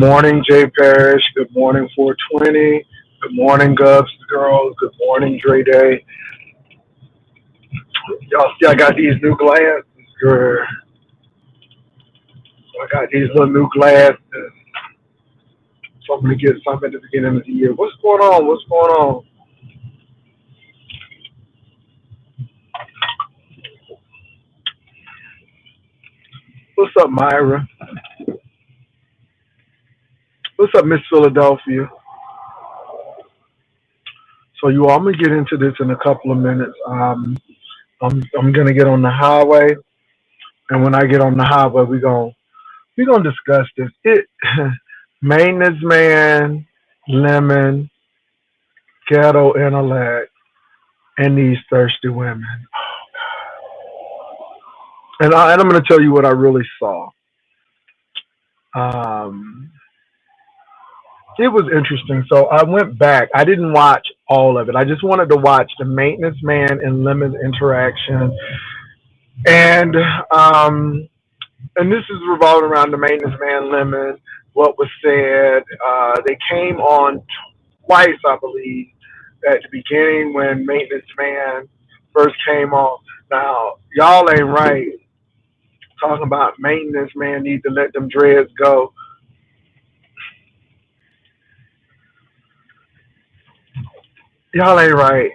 morning, Jay Parrish. Good morning, 420. Good morning, Gubs girls. Good morning, Dre Day. Y'all see, I got these new glasses. Girl. I got these little new glasses. So I'm gonna get something at the beginning of the year. What's going on? What's going on? What's up, Myra? What's up, Miss Philadelphia? So you all, I'm gonna get into this in a couple of minutes. I'm gonna get on the highway, and when I get on the highway, we gonna discuss this. It maintenance man, lemon, ghetto intellect, and these thirsty women. And I'm going to tell you what I really saw. Um, it was interesting. So I went back. I didn't watch all of it. I just wanted to watch the maintenance man and lemon interaction. And um, and this is revolving around the maintenance man lemon. What was said. They came on twice, I believe, at the beginning when maintenance man first came on. Now y'all ain't right talking about maintenance man need to let them dreads go. Y'all ain't right.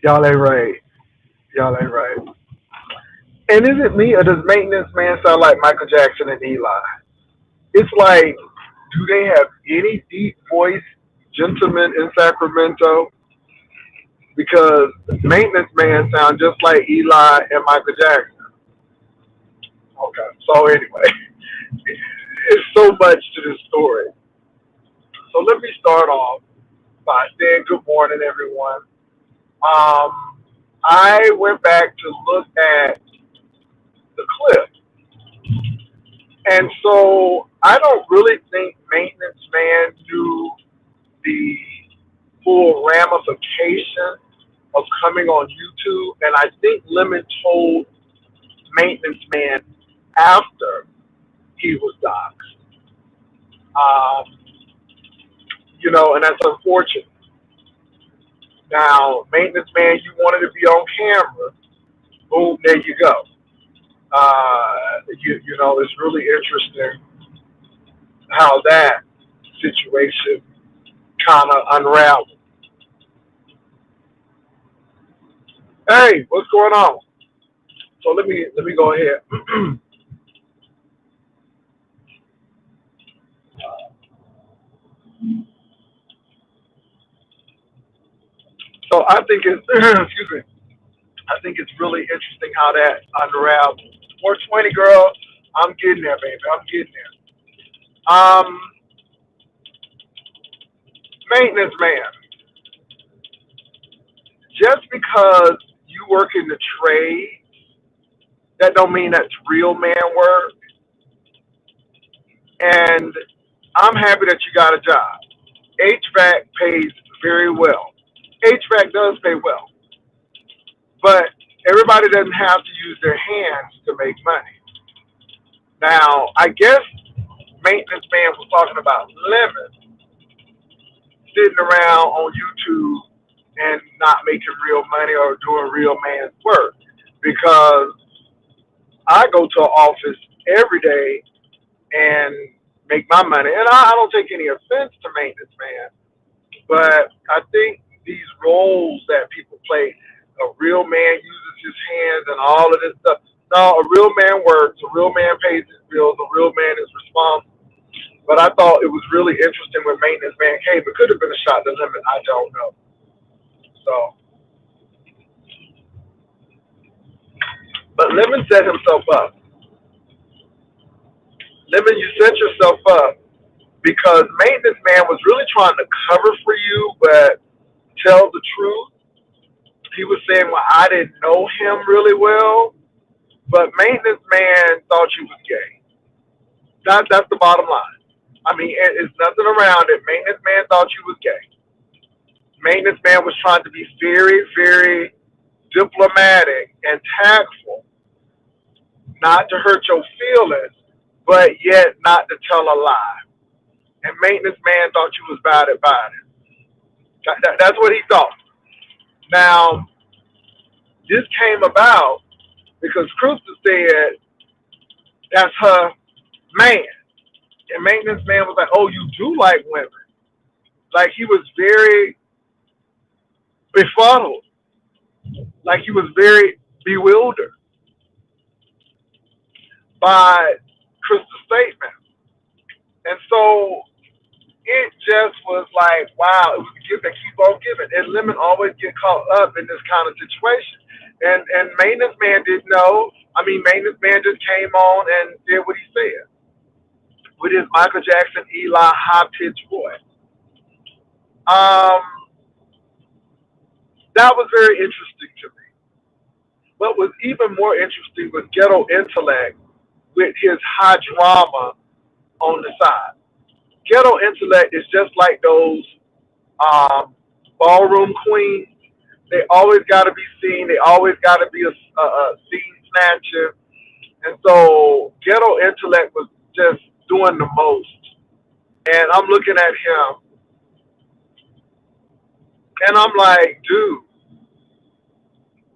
Y'all ain't right. Y'all ain't right. And is it me or does maintenance man sound like Michael Jackson and Eli? It's like, do they have any deep voice gentlemen in Sacramento? Because maintenance man sound just like Eli and Michael Jackson. Okay. So anyway, it's so much to this story. So let me start off by saying good morning, everyone. I went back to look at the clip, and so I don't really think maintenance man knew the full ramification of coming on YouTube, and I think Lemon told maintenance man after he was doxxed. Um, and that's unfortunate. Now, maintenance man, you wanted to be on camera. Boom, there you go. It's really interesting how that situation kind of unraveled. Hey, what's going on? So let me go ahead. So I think it's excuse me. I think it's really interesting how that unraveled. 420 girl, I'm getting there, baby. I'm getting there. Maintenance man. Just because you work in the trade, that don't mean that's real man work. And I'm happy that you got a job. HVAC pays very well. HVAC does pay well, but everybody doesn't have to use their hands to make money. Now, I guess maintenance man was talking about lemon sitting around on YouTube and not making real money or doing real man's work because I go to an office every day and make my money. And I don't take any offense to maintenance man, but I think these roles that people play, a real man uses his hands and all of this stuff. No, a real man works, a real man pays his bills, a real man is responsible. But I thought it was really interesting when maintenance man came. It could have been a shot to limit. I don't know. So, but Lemon set himself up. Lemon, you set yourself up because maintenance man was really trying to cover for you, but tell the truth. He was saying, well, I didn't know him really well, but maintenance man thought you was gay. That's the bottom line. I mean, it's nothing around it. Maintenance man thought you was gay. Maintenance man was trying to be very, very diplomatic and tactful, not to hurt your feelings, but yet not to tell a lie. and maintenance man thought you was about it, about it. That's what he thought. Now, this came about because Crystal said that's her man. And maintenance man was like, "Oh, you do like women." Like he was very befuddled. Like he was very bewildered by Crystal's statement. And so it just was like, wow, it was a gift that keep on giving. And Lemon always get caught up in this kind of situation. And maintenance man didn't know. I mean, maintenance man just came on and did what he said with his Michael Jackson, Eli high pitched voice. Um, that was very interesting to me. What was even more interesting was Ghetto Intellect with his high drama on the side. Ghetto Intellect is just like those um, ballroom queens. They always got to be seen. They always got to be a scene snatcher. And so Ghetto Intellect was just doing the most. And I'm looking at him, and I'm like, dude.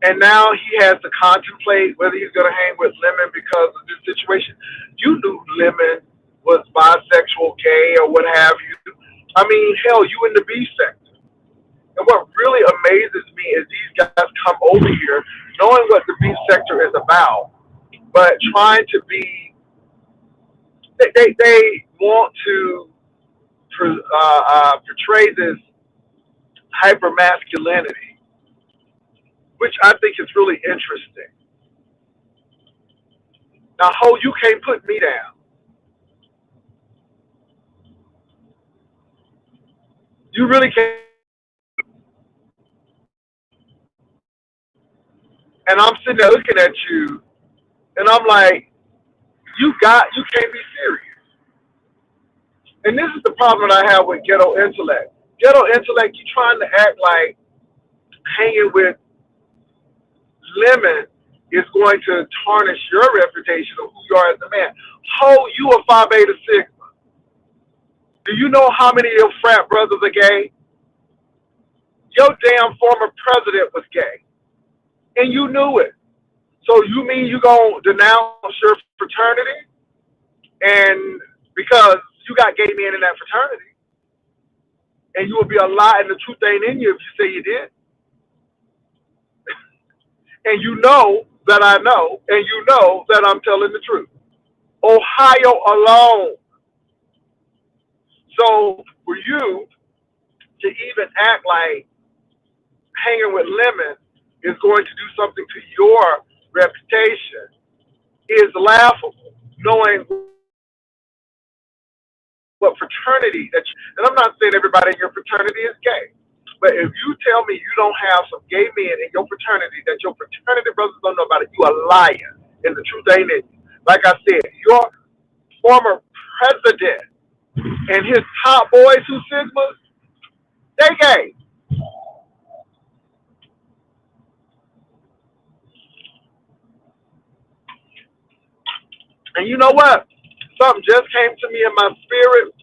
And now he has to contemplate whether he's going to hang with Lemon because of this situation. You knew Lemon was bisexual, gay, or what have you. I mean, hell, you in the B sector. And what really amazes me is these guys come over here knowing what the B sector is about, but trying to be, they want to portray this hyper masculinity, which I think is really interesting. Now, Ho, you can't put me down. You really can't. And I'm sitting there looking at you, and I'm like, you can't be serious. And this is the problem that I have with Ghetto Intellect. Ghetto Intellect, you trying to act like hanging with Lemon is going to tarnish your reputation of who you are as a man. Ho, you a Phi Beta Sigma. Do you know how many of your frat brothers are gay? Your damn former president was gay, and you knew it. So you mean you gonna denounce your fraternity, and because you got gay men in that fraternity, and you will be a lie, and the truth ain't in you if you say you did, and you know that I know, and you know that I'm telling the truth. Ohio alone. So for you to even act like hanging with Lemon is going to do something to your reputation is laughable, knowing what fraternity that you, and I'm not saying everybody in your fraternity is gay, but if you tell me you don't have some gay men in your fraternity that your fraternity brothers don't know about it, you a liar, and the truth ain't in you. Like I said, your former president and his top boys who Sigmas, they gay. And you know what? Something just came to me in my spirit.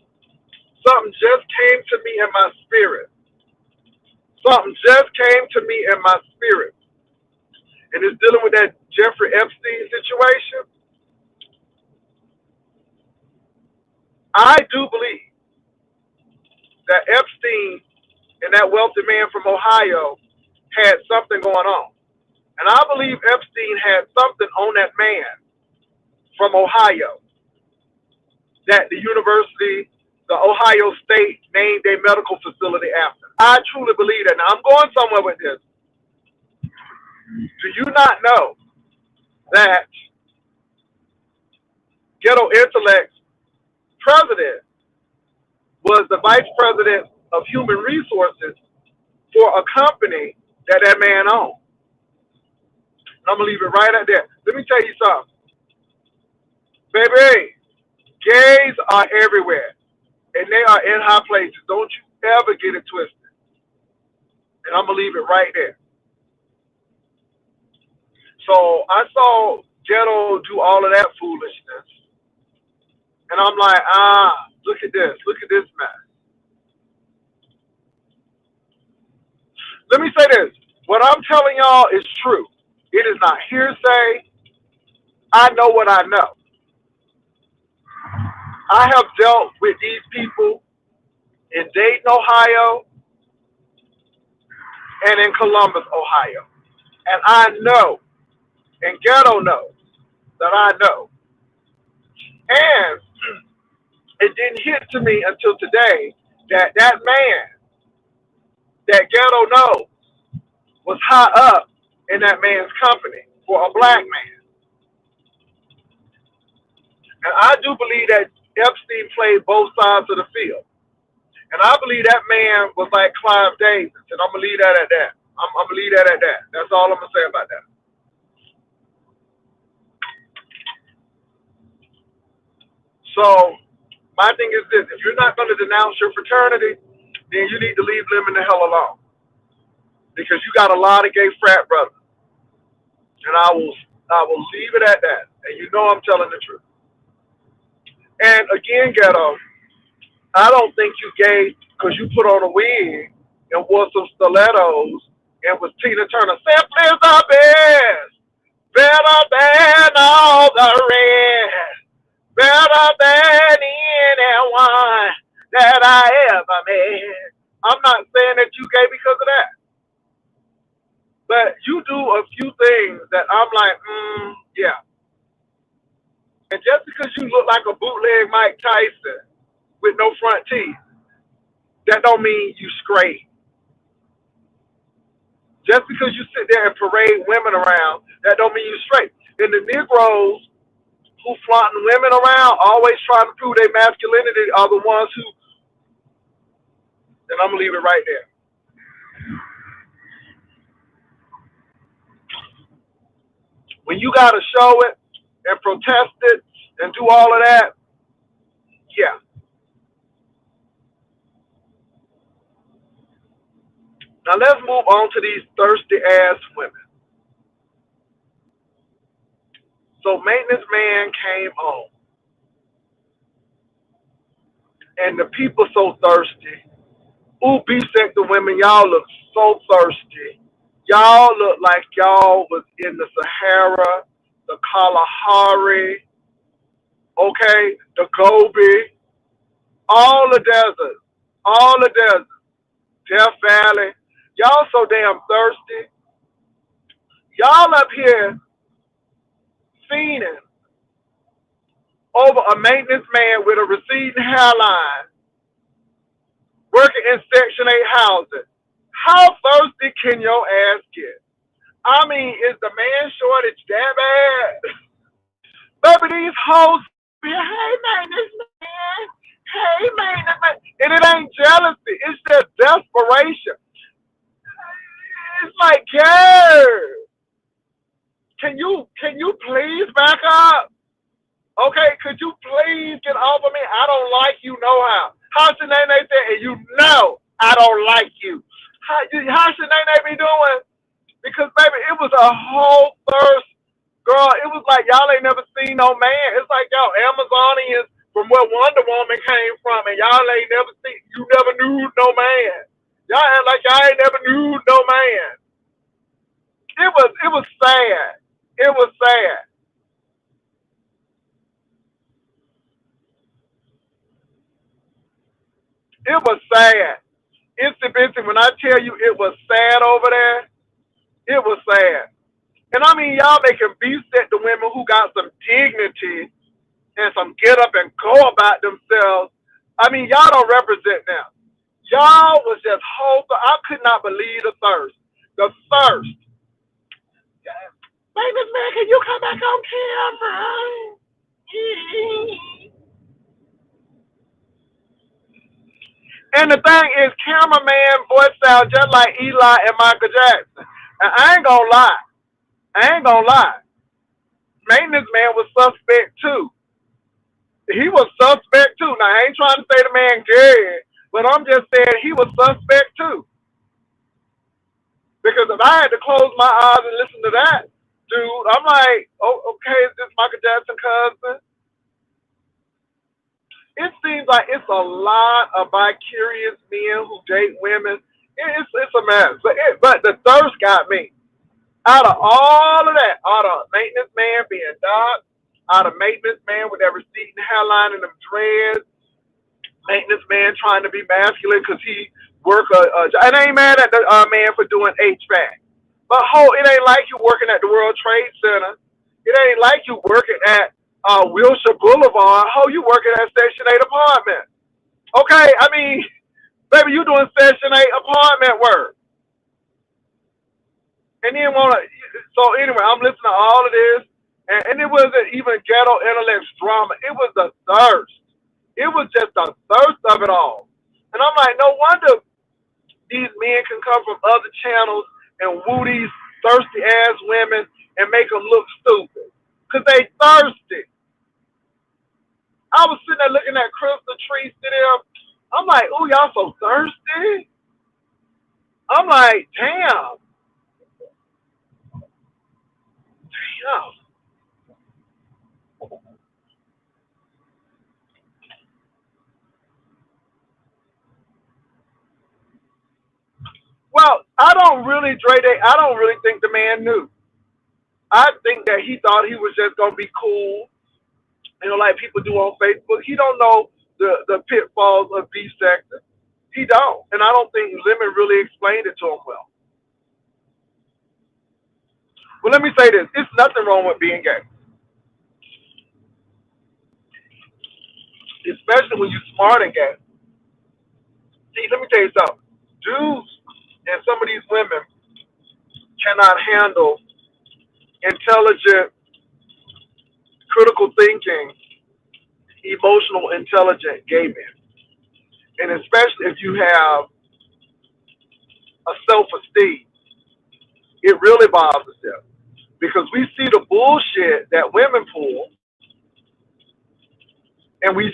Something just came to me in my spirit. Something just came to me in my spirit. And it's dealing with that Jeffrey Epstein situation. I do believe that Epstein and that wealthy man from Ohio had something going on. And I believe Epstein had something on that man from Ohio that the university, the Ohio State, named a medical facility after. I truly believe that. Now, I'm going somewhere with this. Do you not know that Ghetto Intellect's president was the vice president of human resources for a company that that man owned? And I'm going to leave it right out there. Let me tell you something. Baby, gays are everywhere, and they are in high places. Don't you ever get it twisted. And I'm going to leave it right there. So I saw Ghetto do all of that foolishness. And I'm like, Look at this. Look at this mess. Let me say this. What I'm telling y'all is true. It is not hearsay. I know what I know. I have dealt with these people in Dayton, Ohio, and in Columbus, Ohio. And I know, and Ghetto knows, that I know. And it didn't hit to me until today that that man, that Ghetto knows, was high up in that man's company for a black man. And I do believe that Epstein played both sides of the field. And I believe that man was like Clive Davis. And I'm going to leave that at that. I'm going to leave that at that. That's all I'm going to say about that. So my thing is this. If you're not going to denounce your fraternity, then you need to leave them in the hell alone. Because you got a lot of gay frat brothers. And I will leave it at that. And you know I'm telling the truth. And again, Ghetto, I don't think you gay because you put on a wig and wore some stilettos and was Tina Turner. Simply the best, better than all the rest, better than anyone that I ever met. I'm not saying that you gay because of that, but you do a few things that I'm like, yeah. And just because you look like a bootleg Mike Tyson with no front teeth, that don't mean you straight. Just because you sit there and parade women around, that don't mean you straight. And the Negroes who flaunting women around, always trying to prove their masculinity, are the ones who, and I'm going to leave it right there. When you got to show it and protest it and do all of that, yeah. Now let's move on to these thirsty ass women. So maintenance man came home, and the people so thirsty. Ooh, B-sector women, y'all look so thirsty. Y'all look like y'all was in the Sahara, the Kalahari, okay, the Gobi, all the deserts, all the deserts, Death Valley. Y'all so damn thirsty. Y'all up here fiending over a maintenance man with a receding hairline working in Section 8 housing. How thirsty can your ass get? I mean, is the man shortage that bad? Baby, these hoes be, hey, maintenance man. Hey, maintenance man. And it ain't jealousy. It's just desperation. It's like, girl, can you please back up? Okay, could you please get off of me? I don't like you no how. How's your name say? And you know I don't like you. How's your name be doing? Because baby, it was a whole thirst, girl. It was like y'all ain't never seen no man. It's like y'all Amazonians from where Wonder Woman came from, and y'all ain't never seen. You never knew no man. Y'all act like y'all ain't never knew no man. It was sad. It was sad. It was sad. It's when I tell you it was sad over there, it was sad. And I mean, y'all making beef at the women who got some dignity and some get up and go about themselves. I mean, y'all don't represent them. Y'all was just whole. I could not believe the thirst. The thirst. Baby man, can you come back on camera? And the thing is, cameraman voice sound just like Eli and Michael Jackson. And I ain't gonna lie. I ain't gonna lie. Maintenance man was suspect too. He was suspect too. Now I ain't trying to say the man dead, but I'm just saying he was suspect too. Because if I had to close my eyes and listen to that, dude, I'm like, oh, okay, is this Michael Jackson cousin? It seems like it's a lot of vicarious men who date women. It's a mess. But the thirst got me. Out of all of that, out of maintenance man being dark, out of maintenance man with that receding hairline and them dreads, maintenance man trying to be masculine because he work and I ain't mad at the man for doing HVAC. But it ain't like you working at the World Trade Center. It ain't like you working at Wilshire Boulevard. You working at Section 8 apartment. Okay, I mean, baby, you doing Section 8 apartment work. And then so anyway, I'm listening to all of this, and it wasn't even ghetto intellects drama. It was the thirst. It was just the thirst of it all. And I'm like, no wonder these men can come from other channels and woo these thirsty ass women and make them look stupid. Because they thirsty. I was sitting there looking at Crystal Tree sitting. I'm like, ooh, y'all so thirsty? I'm like, damn. Damn. Well, I don't really think the man knew. I think that he thought he was just gonna be cool, like people do on Facebook. He don't know the pitfalls of B sector. He don't, and I don't think Lemon really explained it to him well. Well, let me say this: it's nothing wrong with being gay, especially when you're smart and gay. See, let me tell you something: dudes and some of these women cannot handle intelligent, critical thinking, emotional, intelligent gay men, and especially if you have a self-esteem, it really bothers them because we see the bullshit that women pull, and we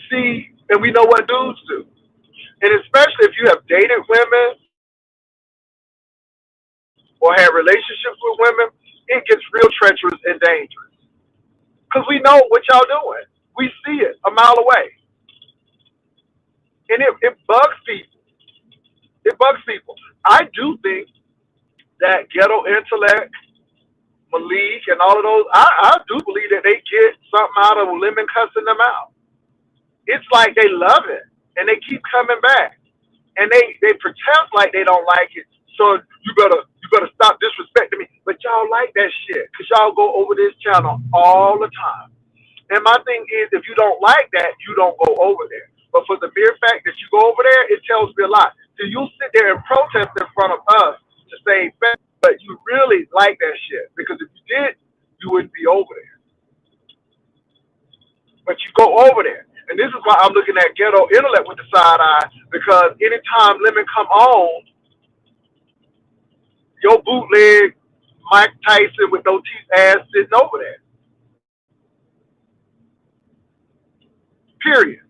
know what dudes do. And especially if you have dated women or had relationships with women, it gets real treacherous and dangerous. Because we know what y'all doing. We see it a mile away. And it bugs people. It bugs people. I do think that ghetto intellect, Malik, and all of those, I do believe that they get something out of Lemon cussing them out. It's like they love it. And they keep coming back. And they pretend like they don't like it. So you better stop disrespecting me. But y'all like that shit because y'all go over this channel all the time. And my thing is, if you don't like that, you don't go over there. But for the mere fact that you go over there, it tells me a lot. So you'll sit there and protest in front of us to say, but you really like that shit because if you did, you wouldn't be over there. But you go over there. And this is why I'm looking at ghetto intellect with the side eye because anytime Lemon come on, your bootleg Mike Tyson with no teeth ass sitting over there. Period.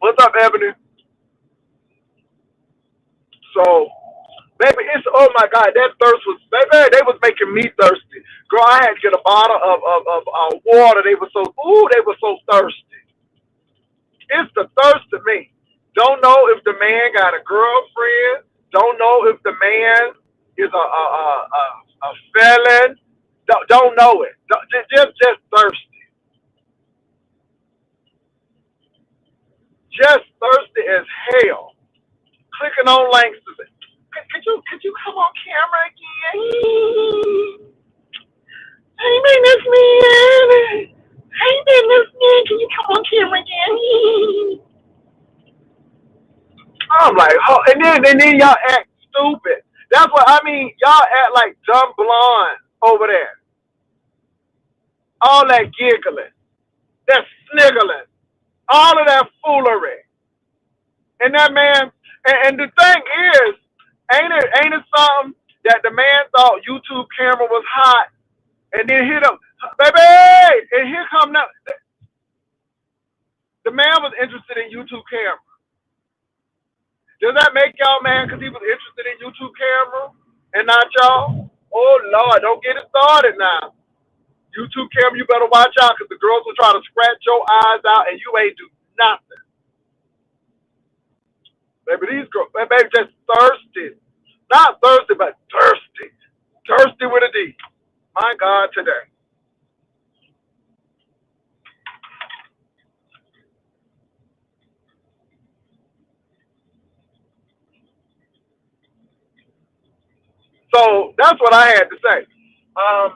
What's up, Ebony? So, baby, it's oh my God, that thirst was baby. They was making me thirsty. Girl, I had to get a bottle of water. They were so thirsty. It's the thirst to me. Don't know if the man got a girlfriend. Don't know if the man is a felon. Don't know it. Just thirsty. Just thirsty as hell. Clicking on links to say, could you come on camera again? Hey man, that's me. Hey man, that's me. Can you come on camera again? I'm like, oh, and then y'all act stupid. That's what I mean. Y'all act like dumb blonde over there. All that giggling, that sniggling, all of that foolery. And that man, and the thing is, ain't it something that the man thought YouTube camera was hot, and then hit him, baby, and here come now. The man was interested in YouTube camera, Does that make y'all mad because he was interested in YouTube camera and not y'all? Oh Lord, don't get it started now. YouTube camera, you better watch out because the girls will try to scratch your eyes out and you ain't do nothing. Baby, these girls, baby, just thirsty. Not thirsty, but thirsty. Thirsty with a D. My God, today. So that's what I had to say. Um,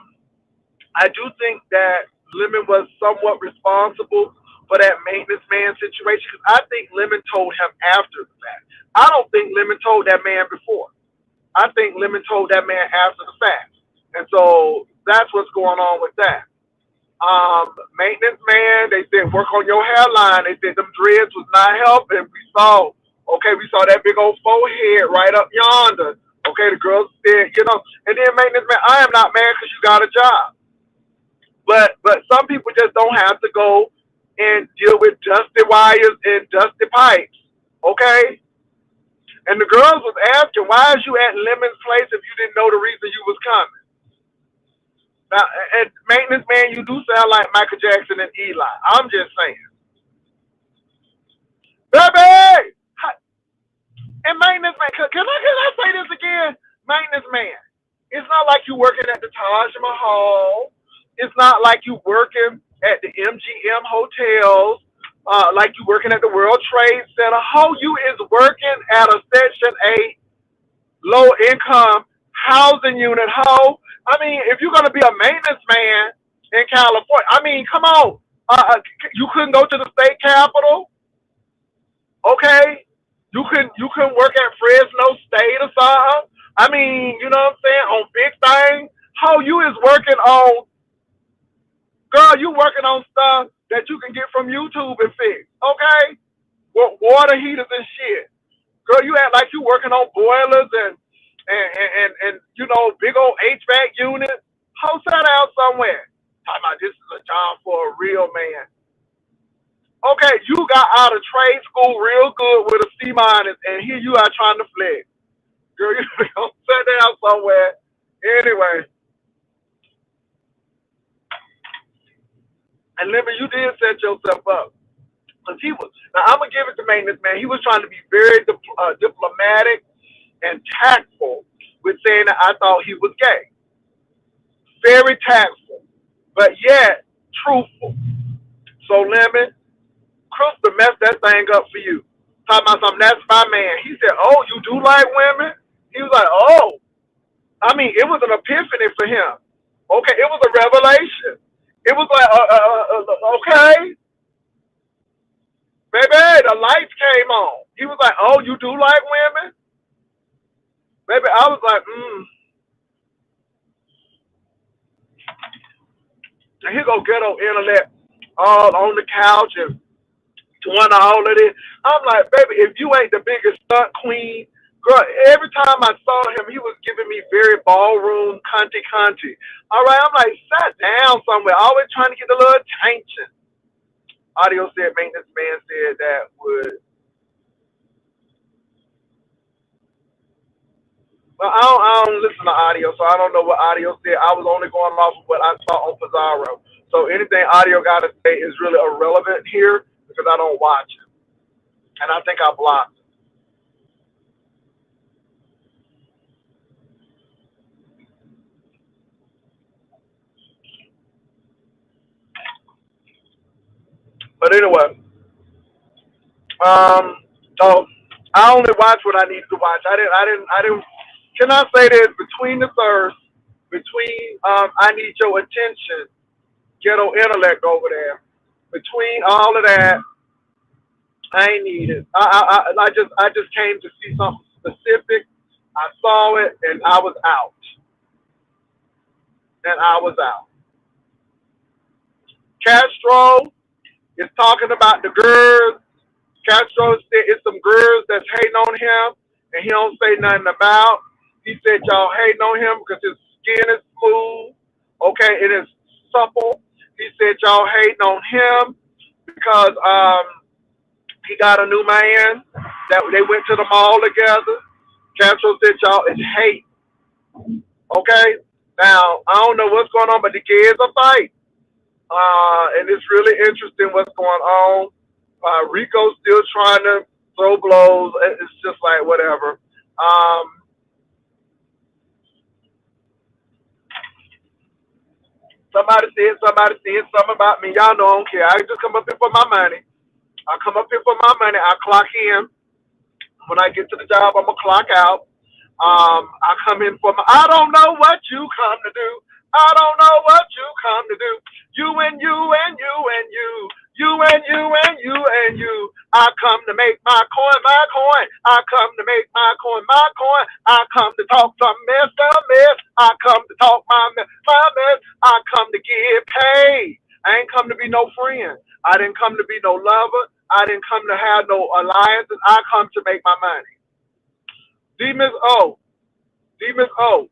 I do think that Lemon was somewhat responsible for that maintenance man situation because I think Lemon told him after the fact. I don't think Lemon told that man before. I think Lemon told that man after the fact. And so that's what's going on with that. Maintenance man, they said work on your hairline. They said them dreads was not helping. We saw that big old forehead right up yonder. Okay, the girls said, and then maintenance man, I am not mad because you got a job. But some people just don't have to go and deal with dusty wires and dusty pipes. Okay? And the girls was asking, why is you at Lemon's place if you didn't know the reason you was coming? Now, and maintenance man, you do sound like Michael Jackson and Eli. I'm just saying. Baby! And maintenance man, can I say this again? Maintenance man. It's not like you working at the Taj Mahal. It's not like you working at the MGM hotels, like you working at the World Trade Center. How you is working at a Section 8 low income housing unit. How? I mean, if you're going to be a maintenance man in California, I mean, come on. You couldn't go to the state capitol, okay? You couldn't work at Fresno State or something. I mean, you know what I'm saying? On big things. How you is working on, girl, you working on stuff that you can get from YouTube and fix, okay? With water heaters and shit. Girl, you act like you working on boilers and big old HVAC units. How that out somewhere? Talking about this is a job for a real man. Okay, you got out of trade school real good with a C minus, and here you are trying to flex. Girl, you gonna sit down somewhere. Anyway, and Lemon, you did set yourself up. Cause he was. Now I'm gonna give it to maintenance man. He was trying to be very diplomatic and tactful with saying that I thought he was gay. Very tactful, but yet truthful. So Lemon, Crystal messed that thing up for you. Talking about something, that's my man. He said, "Oh, you do like women?" He was like, "Oh." I mean, it was an epiphany for him. Okay, it was a revelation. It was like, okay, baby, the lights came on. He was like, "Oh, you do like women?" Baby, I was like, And here go ghetto intellect all on the couch and doing all of this. I'm like, baby, if you ain't the biggest stunt queen, girl, every time I saw him, he was giving me very ballroom cunty. All right, I'm like, sat down somewhere, always trying to get a little attention. Audio said, maintenance man said that would. Well, I don't listen to audio, so I don't know what audio said. I was only going off of what I saw on Pizarro. So anything audio got to say is really irrelevant here because I don't watch it. And I think I blocked it. But anyway, um, so I only watch what I need to watch. I didn't. Can I say this? Between the thirst, between I need your attention, ghetto intellect over there. Between all of that, I ain't need it. I just came to see something specific. I saw it and I was out. And I was out. Castro is talking about the girls. Castro said it's some girls that's hating on him and he don't say nothing about. He said y'all hating on him because his skin is smooth. Okay, it is supple. He said y'all hating on him because He got a new man that they went to the mall together. Castro said, y'all, it's hate. Okay? Now, I don't know what's going on, but the kids are fighting. And it's really interesting what's going on. Rico's still trying to throw blows. It's just like whatever. Somebody said something about me. Y'all know I don't care. I just come up here for my money. I come up here for my money. I clock in. When I get to the job, I'm gonna clock out. I come in for my. I don't know what you come to do. I don't know what you come to do. You and you and you and you. You and you and you and you. I come to make my coin, my coin. I come to make my coin, my coin. I come to talk some mess, some mess. I come to talk my mess, my mess. I come to get paid. I ain't come to be no friend. I didn't come to be no lover. I didn't come to have no alliances. I come to make my money. Demons O. Demons O.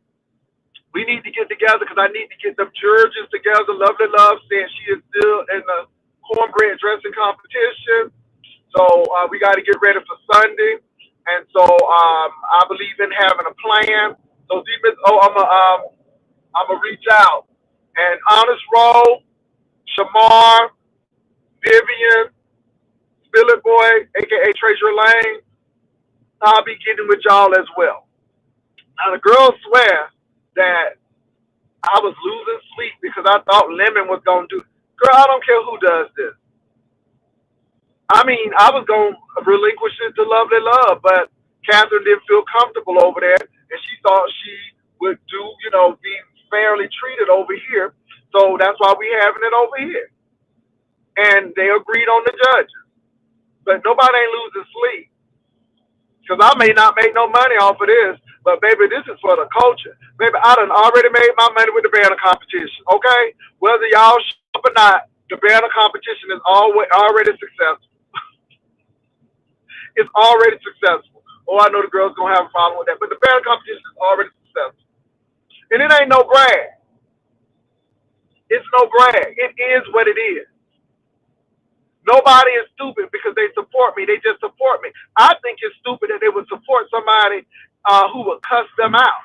We need to get together because I need to get them judges together. Lovely Love said she is still in the cornbread dressing competition. So we got to get ready for Sunday. And so I believe in having a plan. So Demons O, I'm going to reach out. And Honest Roll, Shamar, Vivian, Billet Boy, a.k.a. Treasure Lane, I'll be getting with y'all as well. Now, the girls swear that I was losing sleep because I thought Lemon was going to do. Girl, I don't care who does this. I mean, I was going to relinquish it to Lovely Love, but Catherine didn't feel comfortable over there, and she thought she would do, be fairly treated over here. So that's why we having it over here. And they agreed on the judges. But nobody ain't losing sleep. Because I may not make no money off of this, but baby, this is for the culture. Baby, I done already made my money with the banner competition, okay? Whether y'all show up or not, the banner competition is already successful. It's already successful. Oh, I know the girls gonna have a problem with that, but the banner competition is already successful. And it ain't no brag. It's no brag. It is what it is. Nobody is stupid because they support me. They just support me. I think it's stupid that they would support somebody who would cuss them out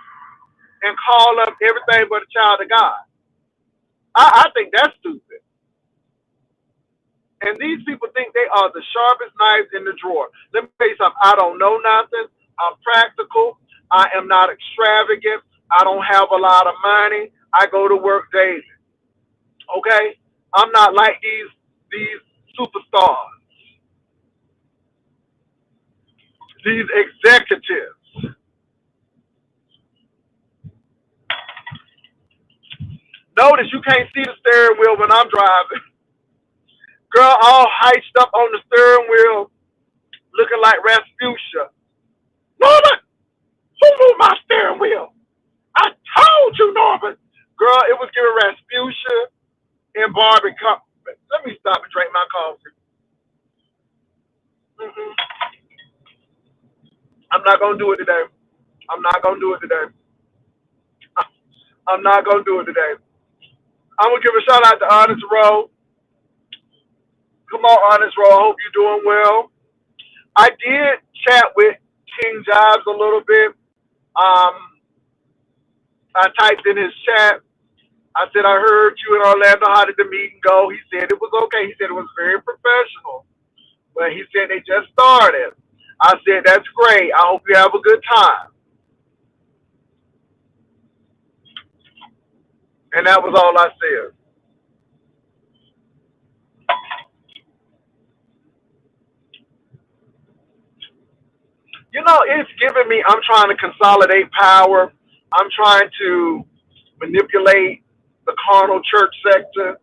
and call them everything but a child of God. I think that's stupid. And these people think they are the sharpest knives in the drawer. Let me tell you something. I don't know nothing. I'm practical. I am not extravagant. I don't have a lot of money. I go to work daily. Okay? I'm not like these superstars, these executives. Notice you can't see the steering wheel when I'm driving. Girl, all hyped up on the steering wheel, looking like Rasputia. Norman, who moved my steering wheel? I told you, Norman. Girl, it was giving Rasputia and Barbie. Let me stop and drink my coffee. Mm-mm. I'm not gonna do it today. I'm not gonna do it today. I'm not gonna do it today. I'm gonna give a shout out to Honest Row. Come on, Honest Row. I hope you're doing well. I did chat with King Jobs a little bit. Um, I typed in his chat. I said, I heard you in Orlando. How did the meeting go? He said it was okay. He said it was very professional. But he said they just started. I said, that's great. I hope you have a good time. And that was all I said. It's giving me, I'm trying to consolidate power. I'm trying to manipulate the carnal church sector.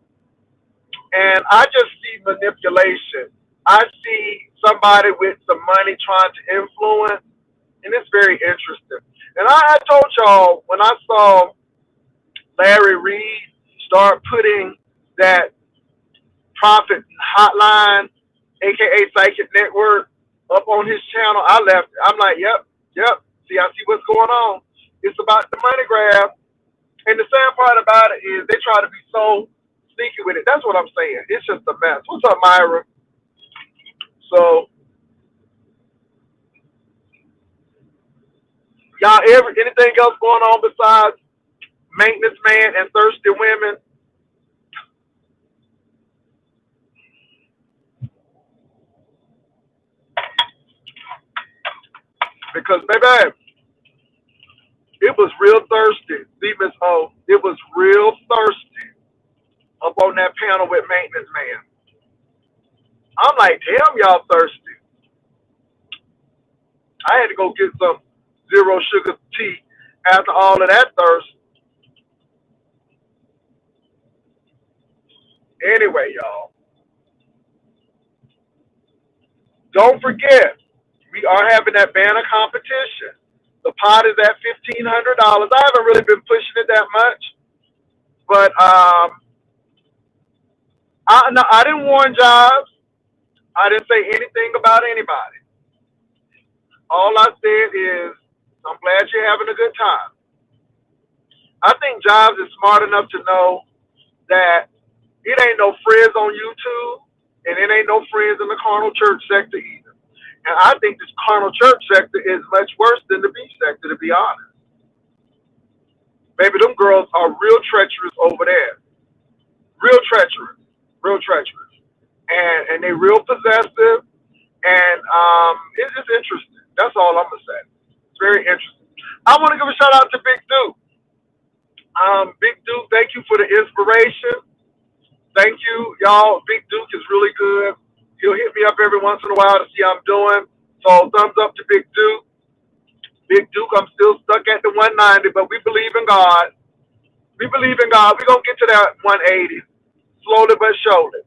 And I just see manipulation. I see somebody with some money trying to influence, and it's very interesting. And I told y'all when I saw Larry Reed start putting that profit hotline, aka Psychic Network, up on his channel, I left. I'm like, yep. See, I see what's going on. It's about the money grab. And the sad part about it is they try to be so sneaky with it. That's what I'm saying. It's just a mess. What's up, Myra? So Y'all, anything else going on besides maintenance man and thirsty women? Because baby, it was real thirsty. See, Miss O, it was real thirsty up on that panel with maintenance man. I'm like, damn, y'all thirsty. I had to go get some zero sugar tea after all of that thirst. Anyway, y'all, don't forget, we are having that banner competition. The pot is at $1,500. I haven't really been pushing it that much, but I didn't warn jobs. I didn't say anything about anybody. All I said is, I'm glad you're having a good time. I think Jobs is smart enough to know that it ain't no friends on YouTube, and it ain't no friends in the carnal church sector either. And I think this carnal church sector is much worse than the beef sector, to be honest. Baby, them girls are real treacherous over there. Real treacherous. Real treacherous. And they real possessive. And it's just interesting. That's all I'm gonna say. It's very interesting. I want to give a shout out to Big Duke. Big Duke, thank you for the inspiration. Thank you, y'all. Big Duke is really good. He'll hit me up every once in a while to see how I'm doing. So thumbs up to Big Duke. Big Duke, I'm still stuck at the 190, but we believe in God. We believe in God. We're gonna get to that 180. Slowly but surely.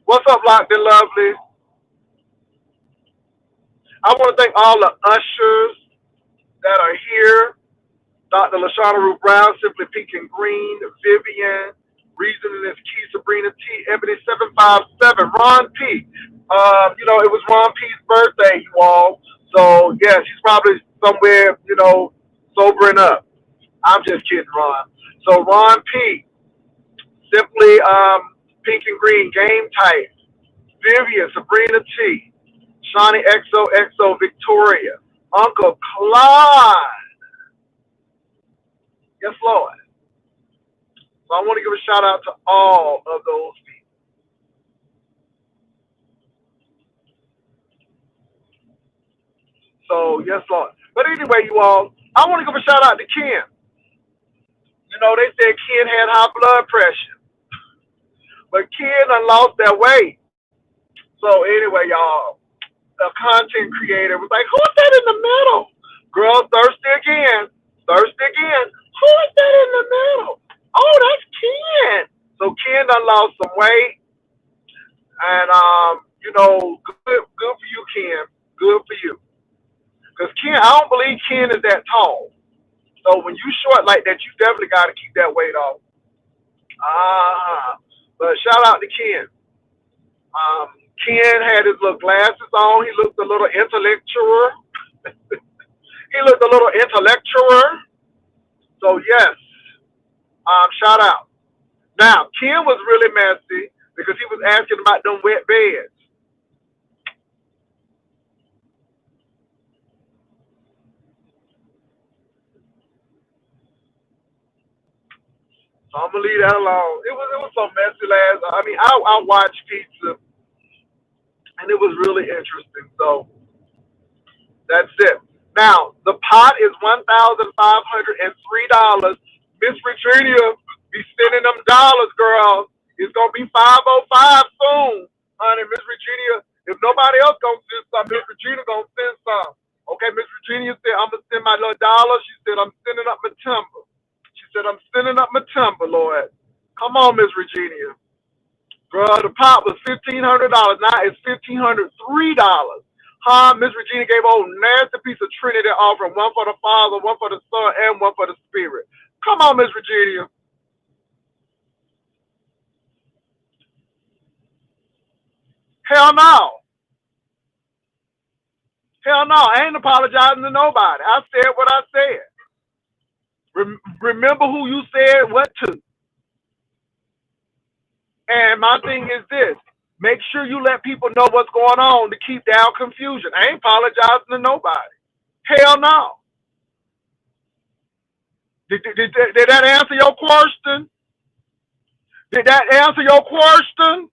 What's up, Locked and Lovely? I want to thank all the ushers that are here. Dr. Lashana Ruth Brown, Simply Pink and Green, Vivian, Reasoning is Key, Sabrina T, Ebony 757, Ron P. It was Ron P's birthday, you all. So, yes, he's probably somewhere, sobering up. I'm just kidding, Ron. So, Ron P, Simply Pink and Green, Game Type, Vivian, Sabrina T, Shawnee XOXO, Victoria, Uncle Clyde. Yes, Lord. So I want to give a shout out to all of those people. So, yes, Lord. But anyway, you all, I want to give a shout out to Ken. They said Ken had high blood pressure. But Ken done lost that weight. So anyway, y'all, the content creator was like, who's that in the middle? Girl, thirsty again. Thirsty again. Who is that in the middle? Oh, that's Ken. So Ken done lost some weight. And good for you, Ken. Good for you. Because Ken, I don't believe Ken is that tall. So when you short like that, you definitely got to keep that weight off. But shout out to Ken. Ken had his little glasses on. He looked a little intellectual. He looked a little intellectual. So yes, shout out. Now Ken was really messy because he was asking about them wet beds. So I'm gonna leave that alone. It was so messy last. I mean, I watched pizza, and it was really interesting. So that's it. Now the pot is $1,503. Miss Virginia be spending them dollars, girl. It's gonna be 505 soon, honey. Miss Virginia, if nobody else gonna send some, Miss Virginia gonna send some. Okay, Miss Virginia said I'm gonna send my little dollar. She said I'm sending up my timber. She said I'm sending up my timber, Lord. Come on, Miss Virginia. Girl, the pot was $1,500. Now it's $1,503. Huh? Miss Regina gave a whole nasty piece of Trinity offering, one for the Father, one for the Son, and one for the Spirit. Come on, Miss Virginia. Hell no. Hell no. I ain't apologizing to nobody. I said what I said. Remember who you said what to. And my thing is this. Make sure you let people know what's going on to keep down confusion. I ain't apologizing to nobody. Hell no. Did that answer your question? Did that answer your question?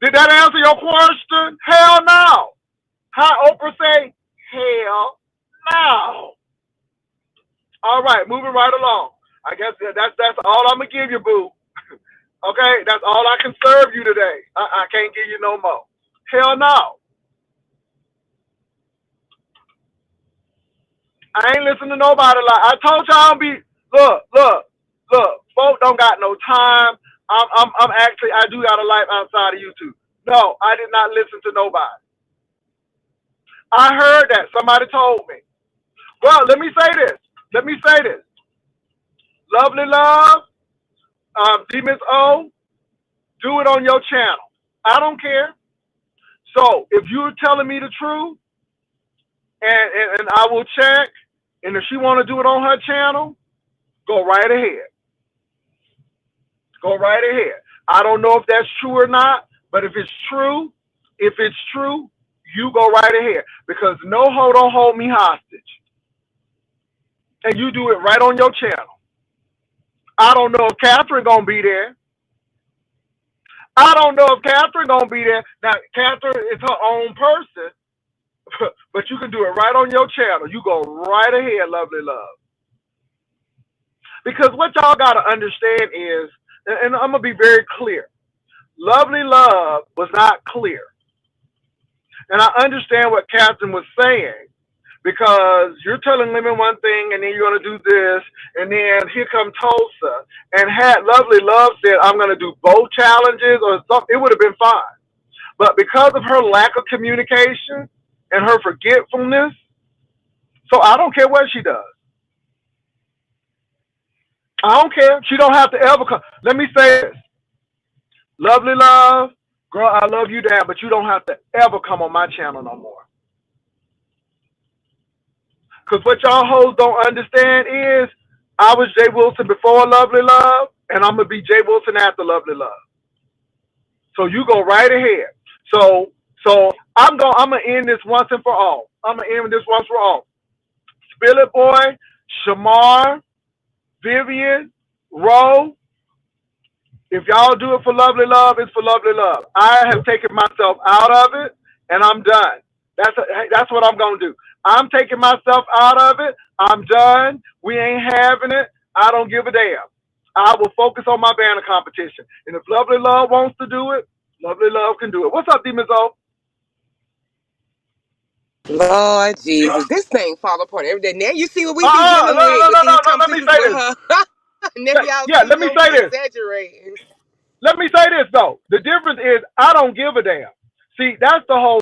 Did that answer your question? Hell no. How Oprah say? Hell no. All right, moving right along. I guess that's all I'm gonna give you, boo. Okay, that's all I can serve you today. I can't give you no more. Hell no. I ain't listening to nobody. Like I told y'all, look. Folk don't got no time. I'm actually I do got a life outside of YouTube. No, I did not listen to nobody. I heard that somebody told me. Well, let me say this. Let me say this. Lovely love, D Miss O, do it on your channel. I don't care. So if you're telling me the truth, and I will check, and if she want to do it on her channel, go right ahead. Go right ahead. I don't know if that's true or not, but if it's true, you go right ahead. Because no hoe don't hold me hostage. And you do it right on your channel. I don't know if Catherine gonna be there. I don't know if Catherine gonna be there. Now, Catherine is her own person, but you can do it right on your channel. You go right ahead, lovely love. Because what y'all gotta understand is, and I'm gonna be very clear, lovely love was not clear. And I understand what Catherine was saying, because you're telling women one thing and then you're going to do this, and then here comes Tulsa. And had Lovely Love said, I'm going to do both challenges or something, it would have been fine. But because of her lack of communication and her forgetfulness, so I don't care what she does. I don't care. She don't have to ever come. Let me say this. Lovely Love, girl, I love you down, but you don't have to ever come on my channel no more. Because what y'all hoes don't understand is I was Jay Wilson before Lovely Love, and I'm going to be Jay Wilson after Lovely Love. So you go right ahead. So I'm gonna end this once and for all. I'm going to end this once for all. Spill It Boy, Shamar, Vivian, Ro, if y'all do it for Lovely Love, it's for Lovely Love. I have taken myself out of it, and I'm done. That's what I'm going to do. I'm taking myself out of it. I'm done. We ain't having it. I don't give a damn. I will focus on my banner competition. And if Lovely Love wants to do it, Lovely Love can do it. What's up, Demons O? Lord Jesus, this thing fall apart every day. Now you see what we be No, dealing no, no, with no, these no. Let me competitions say with this. her. Now y'all Yeah, see let we me don't say be this. exaggerating. Let me say this, though. The difference is I don't give a damn. See, that's the whole.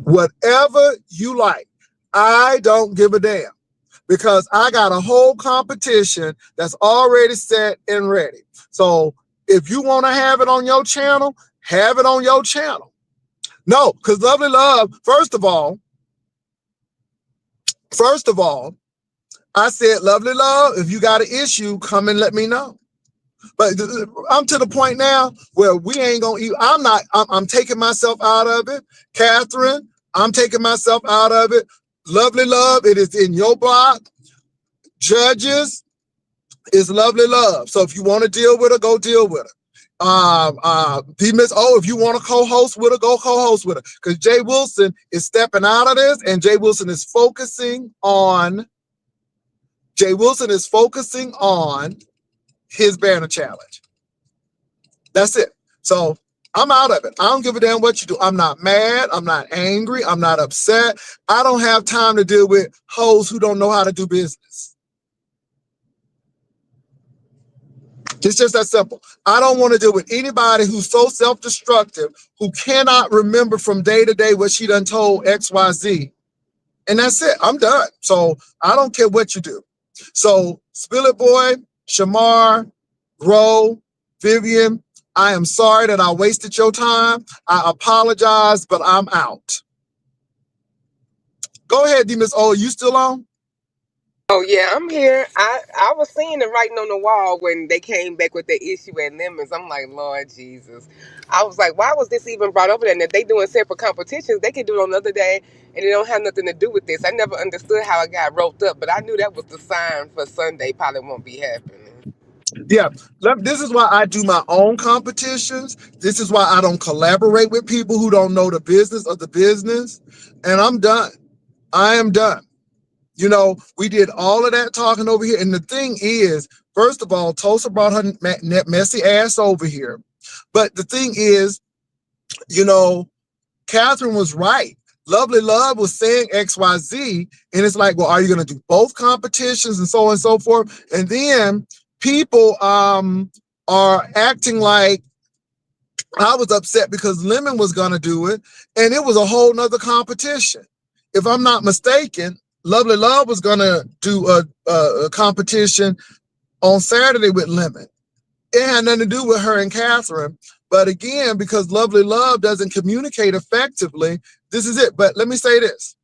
Whatever you like. I don't give a damn. Because I got a whole competition that's already set and ready. So if you want to have it on your channel, have it on your channel. No, because Lovely Love, first of all, I said, Lovely Love, if you got an issue, come and let me know. But I'm to the point now where we ain't gonna eat. I'm taking myself out of it. Catherine, I'm taking myself out of it. Lovely Love, it is in your block. Judges, is Lovely Love. So if you want to deal with her, go deal with her. Miss O, if you want to co-host with her, go co-host with her. Because Jay Wilson is stepping out of this, and Jay Wilson is focusing on his banner challenge. That's it. So I'm out of it. I don't give a damn what you do. I'm not mad. I'm not angry. I'm not upset. I don't have time to deal with hoes who don't know how to do business. It's just that simple. I don't want to deal with anybody who's so self-destructive, who cannot remember from day to day what she done told XYZ. And that's it. I'm done. So I don't care what you do. So Spill It Boy, Shamar, Ro, Vivian, I am sorry that I wasted your time. I apologize, but I'm out. Go ahead, D Miss O. You still on? Oh yeah, I'm here. I was seeing the writing on the wall when they came back with the issue at Lemons. I'm like, Lord Jesus. I was like, why was this even brought up there? And if they doing separate competitions, they could do it another day, and it don't have nothing to do with this. I never understood how it got roped up, but I knew that was the sign for Sunday. Probably won't be happening. Yeah, this is why I do my own competitions. This is why I don't collaborate with people who don't know the business of the business. And I'm done. I am done. You know, we did all of that talking over here. And the thing is, first of all, Tulsa brought her messy ass over here. But the thing is, you know, Catherine was right. Lovely Love was saying XYZ. And it's like, well, are you going to do both competitions and so on and so forth? And then people are acting like I was upset because Lemon was going to do it. And it was a whole nother competition. If I'm not mistaken, Lovely Love was going to do a competition on Saturday with Lemon. It had nothing to do with her and Catherine. But again, because Lovely Love doesn't communicate effectively, this is it. But let me say this.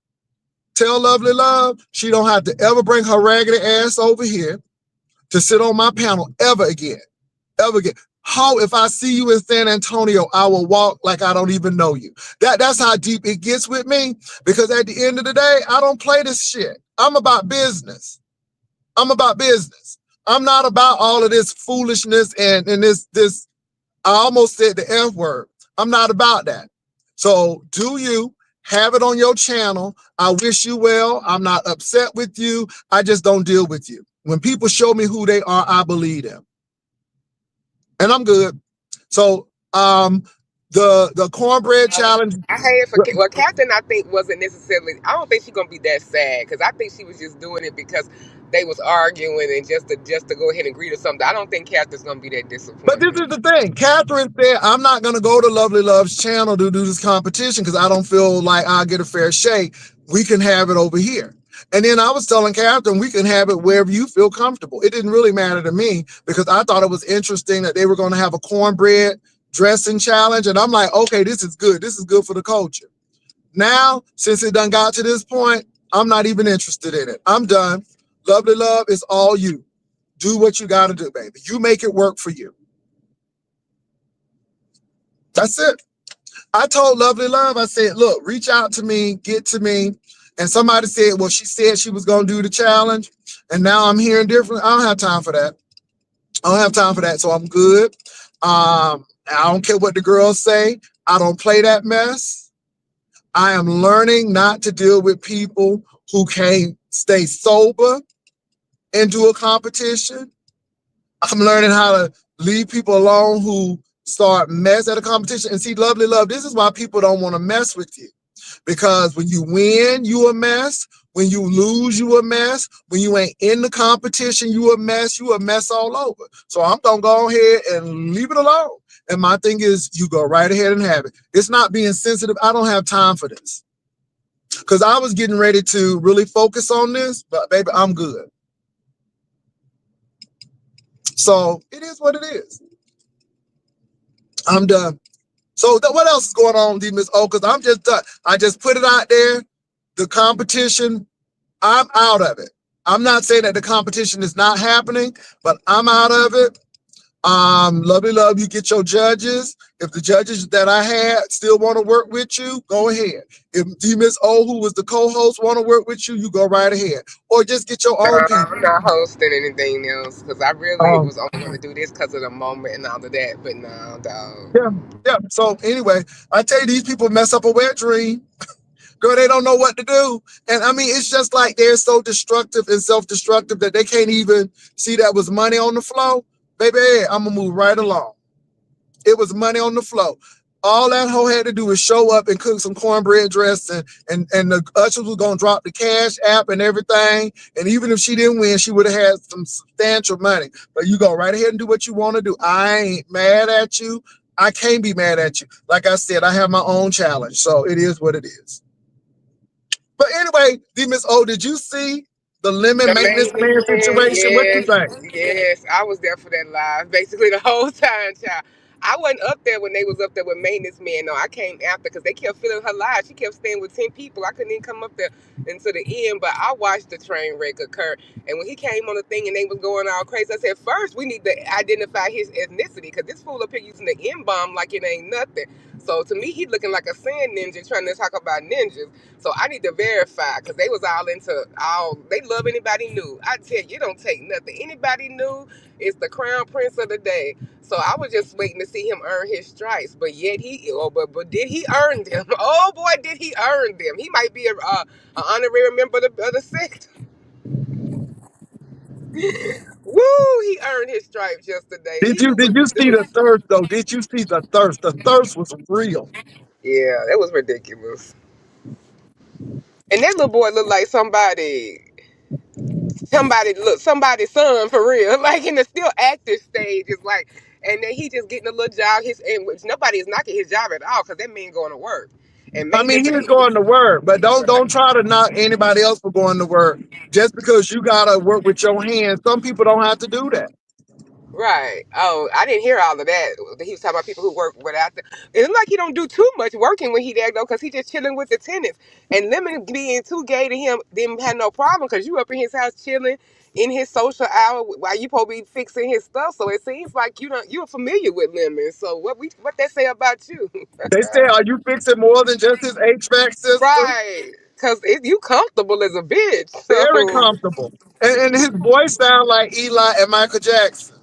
Tell Lovely Love she don't have to ever bring her raggedy ass over here to sit on my panel ever again. Ever again. How if I see you in San Antonio, I will walk like I don't even know you. That's how deep it gets with me. Because at the end of the day, I don't play this shit. I'm about business. I'm about business. I'm not about all of this foolishness and this. I almost said the F word. I'm not about that. So do you have it on your channel? I wish you well. I'm not upset with you. I just don't deal with you. When people show me who they are, I believe them. And I'm good. So the cornbread challenge. I hate it for well, Captain. I think wasn't necessarily. I don't think she's gonna be that sad because I think she was just doing it because they was arguing and just to go ahead and greet or something. I don't think Catherine's gonna be that But this disappointed. is the thing. Catherine said, I'm not going to go to Lovely Love's channel to do this competition because I don't feel like I'll get a fair shake. We can have it over here. And then I was telling Catherine, we can have it wherever you feel comfortable. It didn't really matter to me because I thought it was interesting that they were going to have a cornbread dressing challenge. And I'm like, okay, this is good. This is good for the culture. Now, since it done got to this point, I'm not even interested in it. I'm done. Lovely Love is all you. Do what you got to do, baby. You make it work for you. That's it. I told Lovely Love, I said, look, reach out to me, get to me. And somebody said, well, she said she was going to do the challenge. And now I'm hearing different. I don't have time for that. I don't have time for that. So I'm good. I don't care what the girls say. I don't play that mess. I am learning not to deal with people who can't stay sober and do a competition. I'm learning how to leave people alone who start mess at a competition. And see, Lovely Love, this is why people don't want to mess with you. Because when you win, you a mess. When you lose, you a mess. When you ain't in the competition, you a mess. You a mess all over. So I'm going to go ahead and leave it alone. And my thing is, you go right ahead and have it. It's not being sensitive. I don't have time for this. Because I was getting ready to really focus on this, but baby, I'm good. So it is what it is. I'm done. So what else is going on, Miss O? Because I'm just done. I just put it out there. The competition, I'm out of it. I'm not saying that the competition is not happening, but I'm out of it. Lovely Love, you get your judges. If the judges that I had still want to work with you, go ahead. If Miss O, who was the co-host, want to work with you, you go right ahead. Or just get your No, own people. I'm not hosting anything else because I really Um, was only going to do this because of the moment and all of that. But no, dog. yeah, yeah. So anyway, I tell you, these people mess up a wet dream. Girl, they don't know what to do. And I mean, it's just like they're so destructive and self-destructive that they can't even see that was money on the flow. Baby, I'm going to move right along. It was money on the flow. All that hoe had to do was show up and cook some cornbread dressing, and the ushers was going to drop the cash app and everything. And even if she didn't win, she would have had some substantial money. But you go right ahead and do what you want to do. I ain't mad at you. I can't be mad at you. Like I said, I have my own challenge. So it is what it is. But anyway, Miss O, did you see the lemon The maintenance maintenance man man, situation? What you yes, think? yes. I was there for that live basically the whole time, child. I wasn't up there when they was up there with maintenance man. No, I came after because they kept filling her live. She kept staying with 10 people. I couldn't even come up there until the end. But I watched the train wreck occur. And when he came on the thing and they was going all crazy, I said, first we need to identify his ethnicity because this fool up here using the N bomb like it ain't nothing. So to me, he looking like a sand ninja trying to talk about ninjas. So I need to verify because they was all into all. They love anybody new. I tell you, it don't take nothing. Anybody new is the crown prince of the day. So I was just waiting to see him earn his stripes, but yet but did he earn them? Oh boy, did he earn them? He might be a honorary member of the sect. Woo! He earned his stripes yesterday. Did He you knew did what you to see do. the thirst though? Did you see the thirst? The thirst was real. Yeah, that was ridiculous. And that little boy looked like somebody's son for real. Like in the still active stage, it's like, and then he just getting a little job. Which nobody is knocking his job at all because that man going to work. And I mean, maintenance he was ain't going to work, but don't right. try to knock anybody else for going to work just because you gotta work with your hands. Some people don't have to do that. Right. Oh, I didn't hear all of that. He was talking about people who work without the. It's like he don't do too much working when he there though, because he just chilling with the tenants. And Lemon being too gay to him didn't have no problem because you up in his house chilling in his social hour while you probably be fixing his stuff. So it seems like you're familiar with Lemon. So what they say about you? They say, "Are you fixing more than just his HVAC system?" Right. Because you comfortable as a bitch. Very So. comfortable, and his voice sound like Eli and Michael Jackson.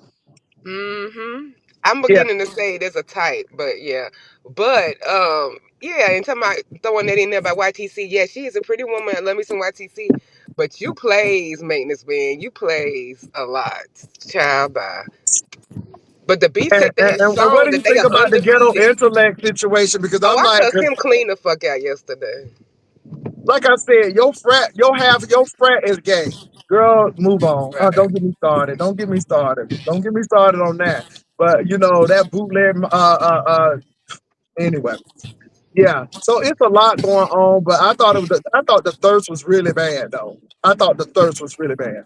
Mm-hmm. I'm Yeah, beginning to say there's a type, but yeah. But yeah, and talking about throwing that in there by YTC, yeah, she is a pretty woman. I love me some YTC. But you plays maintenance man. You plays a lot. Child bye. But the beef said that his and what song do you that they think are about the ghetto undefeated. intellect situation? Because Oh, I'm I like, cussed him clean the fuck out yesterday. like I said, your frat is gay. Girl, move on. Right. Don't get me started. Don't get me started. Don't get me started on that. But you know that bootleg. Anyway, yeah. So it's a lot going on. But I thought the thirst was really bad though. I thought the thirst was really bad.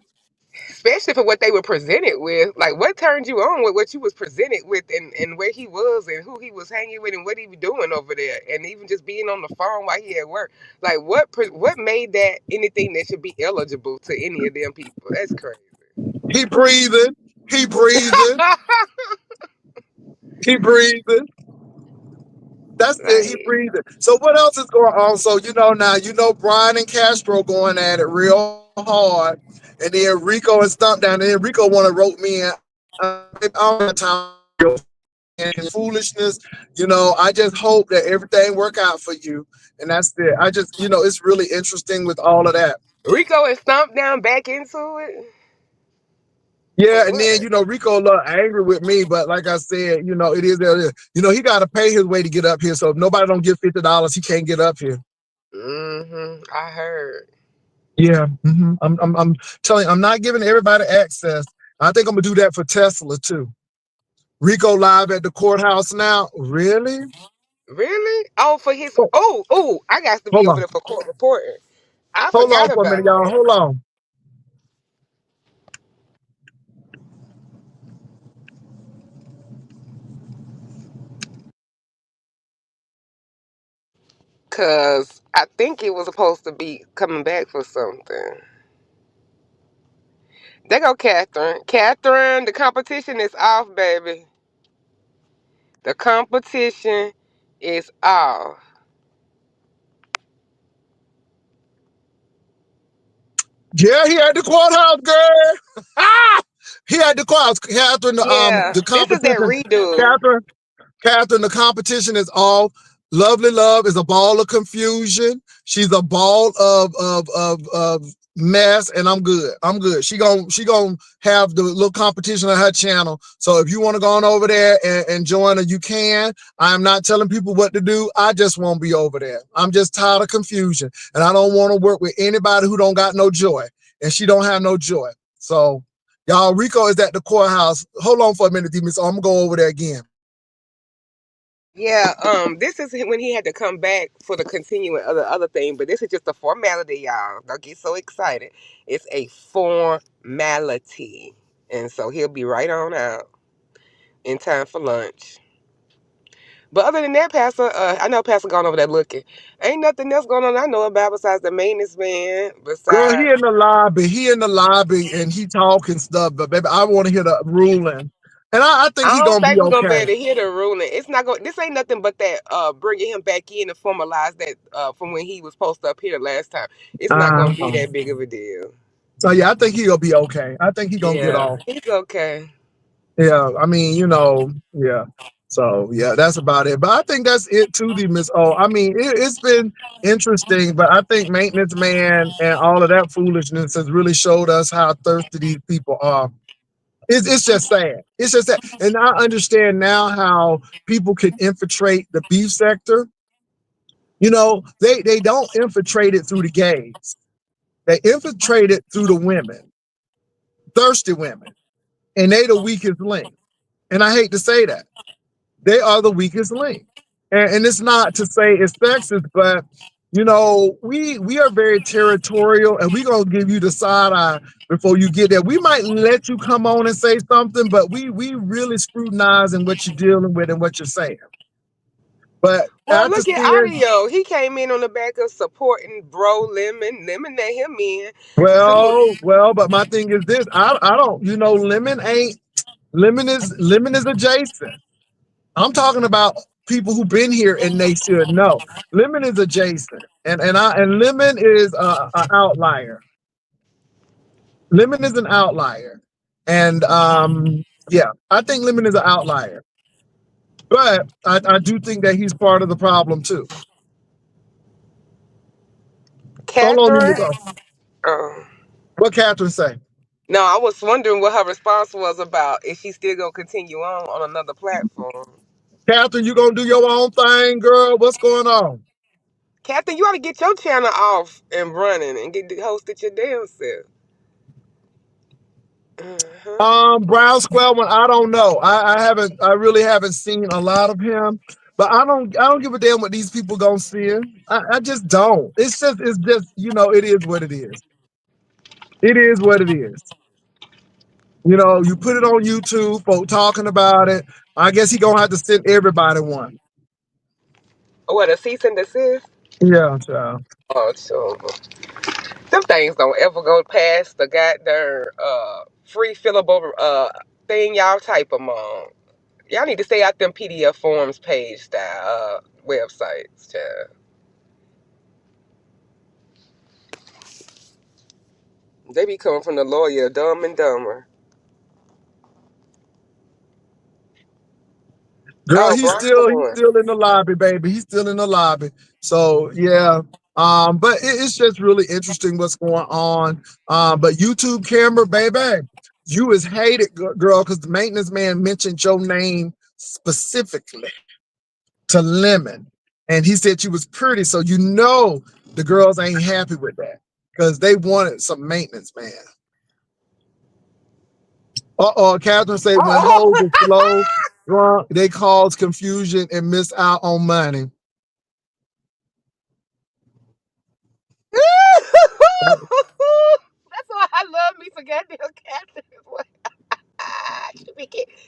Especially for what they were presented with. Like, what turned you on with what you was presented with, and where he was, and who he was hanging with, and what he was doing over there, and even just being on the phone while he at work. Like, what made that anything that should be eligible to any of them people? That's crazy. He breathing. He breathing. He breathing. That's it. He Like, breathing. So what else is going on? So now Brian and Castro going at it real hard, and then Rico and Stump down. And then Rico want to rope me in. I don't have time and foolishness. I just hope that everything work out for you, and that's it. I just it's really interesting with all of that. Rico and Stomp down back into it Yeah, for and what? then Rico a little angry with me, but like I said, it is what it is. He got to pay his way to get up here. So if nobody don't give $50, he can't get up here. Mm-hmm. I heard. Yeah, I'm telling you, I'm not giving everybody access. I think I'm gonna do that for Tesla too. Rico live at the courthouse now. Really? Really? Oh, for his. Oh, Oh, I got to be hold over on, there for court reporting. I hold on forgot for a minute, about y'all. that. Hold on. Cause I think it was supposed to be coming back for something. There go Catherine. Catherine, the competition is off, baby. The competition is off. Yeah, he had the courthouse, girl. He had the courthouse. Catherine, Yeah, the this is that competition. redo. Catherine, Catherine, the competition is all. Lovely Love is a ball of confusion. She's a ball of mess, and I'm good. I'm good. She gonna have the little competition on her channel. So if you want to go on over there and join her, you can. I'm not telling people what to do. I just won't be over there. I'm just tired of confusion, and I don't want to work with anybody who don't got no joy, and she don't have no joy. So y'all, Rico is at the courthouse. Hold on for a minute, Demon. So I'm gonna go over there again. Yeah, this is when he had to come back for the continuing of the other thing, but this is just a formality, y'all. Don't get so excited. It's a formality. And so he'll be right on out in time for lunch. But other than that, Pastor, I know Pastor gone over there looking. Ain't nothing else going on I know about besides the maintenance man. Girl, he Besides, in the lobby. He in the lobby and he talking stuff. But baby, I want to hear the ruling, and I think I he don't gonna be think we're gonna be okay. able to hear the ruling. It's not going. This ain't nothing but that bringing him back in to formalize that from when he was supposed up here last time. It's not gonna be Uh, that big of a deal. so yeah, I think he gonna be okay. I think he gonna get Yeah, off. he's okay. Yeah, I mean, yeah. So yeah, that's about it. But I think that's it too, the Miss O. I mean, it's been interesting, but I think maintenance man and all of that foolishness has really showed us how thirsty these people are. It's just sad. It's just sad. And I understand now how people can infiltrate the beef sector. They don't infiltrate it through the gays. They infiltrate it through the women, thirsty women, and they the weakest link. And I hate to say that. They are the weakest link. And it's not to say it's sexist, but we are very territorial and we're gonna give you the side eye before you get there. We might let you come on and say something, but we really scrutinizing what you're dealing with and what you're saying. But Well, after look at seeing, Audio. He came in on the back of supporting Bro Lemon. Lemon let him in too. but my thing is this: I don't, lemon is adjacent. I'm talking about people who've been here and they should know. Lemon is adjacent, and Lemon is an outlier. Lemon is an outlier, and yeah, I think Lemon is an outlier, but I do think that he's part of the problem too. So long, Catherine. Nico. Uh, What Catherine say? no, I was wondering what her response was about. Is she still gonna continue on another platform? Catherine, you gonna do your own thing, girl? What's going on? Catherine, you ought to get your channel off and running and get hosted your damn self. Uh-huh. Brown Square one, I don't know. I really haven't seen a lot of him, but I don't give a damn what these people gonna see. I just don't. It's just it is what it is. It is what it is. You put it on YouTube, folk talking about it. I guess he gonna have to send everybody one. What, a cease and desist? Yeah, child. Oh, sure. Them things don't ever go past the goddamn free fillable thing y'all type them on. Y'all need to stay out them PDF forms page style websites, child. They be coming from the lawyer, dumb and dumber. Girl, Oh, he's Brian still he's one. still in the lobby, baby. He's still in the lobby. So yeah. But it's just really interesting what's going on. But YouTube camera, baby, you is hated, girl, because the maintenance man mentioned your name specifically to Lemon. And he said you was pretty. So the girls ain't happy with that. Because they wanted some maintenance man. Catherine say when hoes are slow, drunk, they cause confusion and miss out on money. That's why I love me some goddamn Catherine.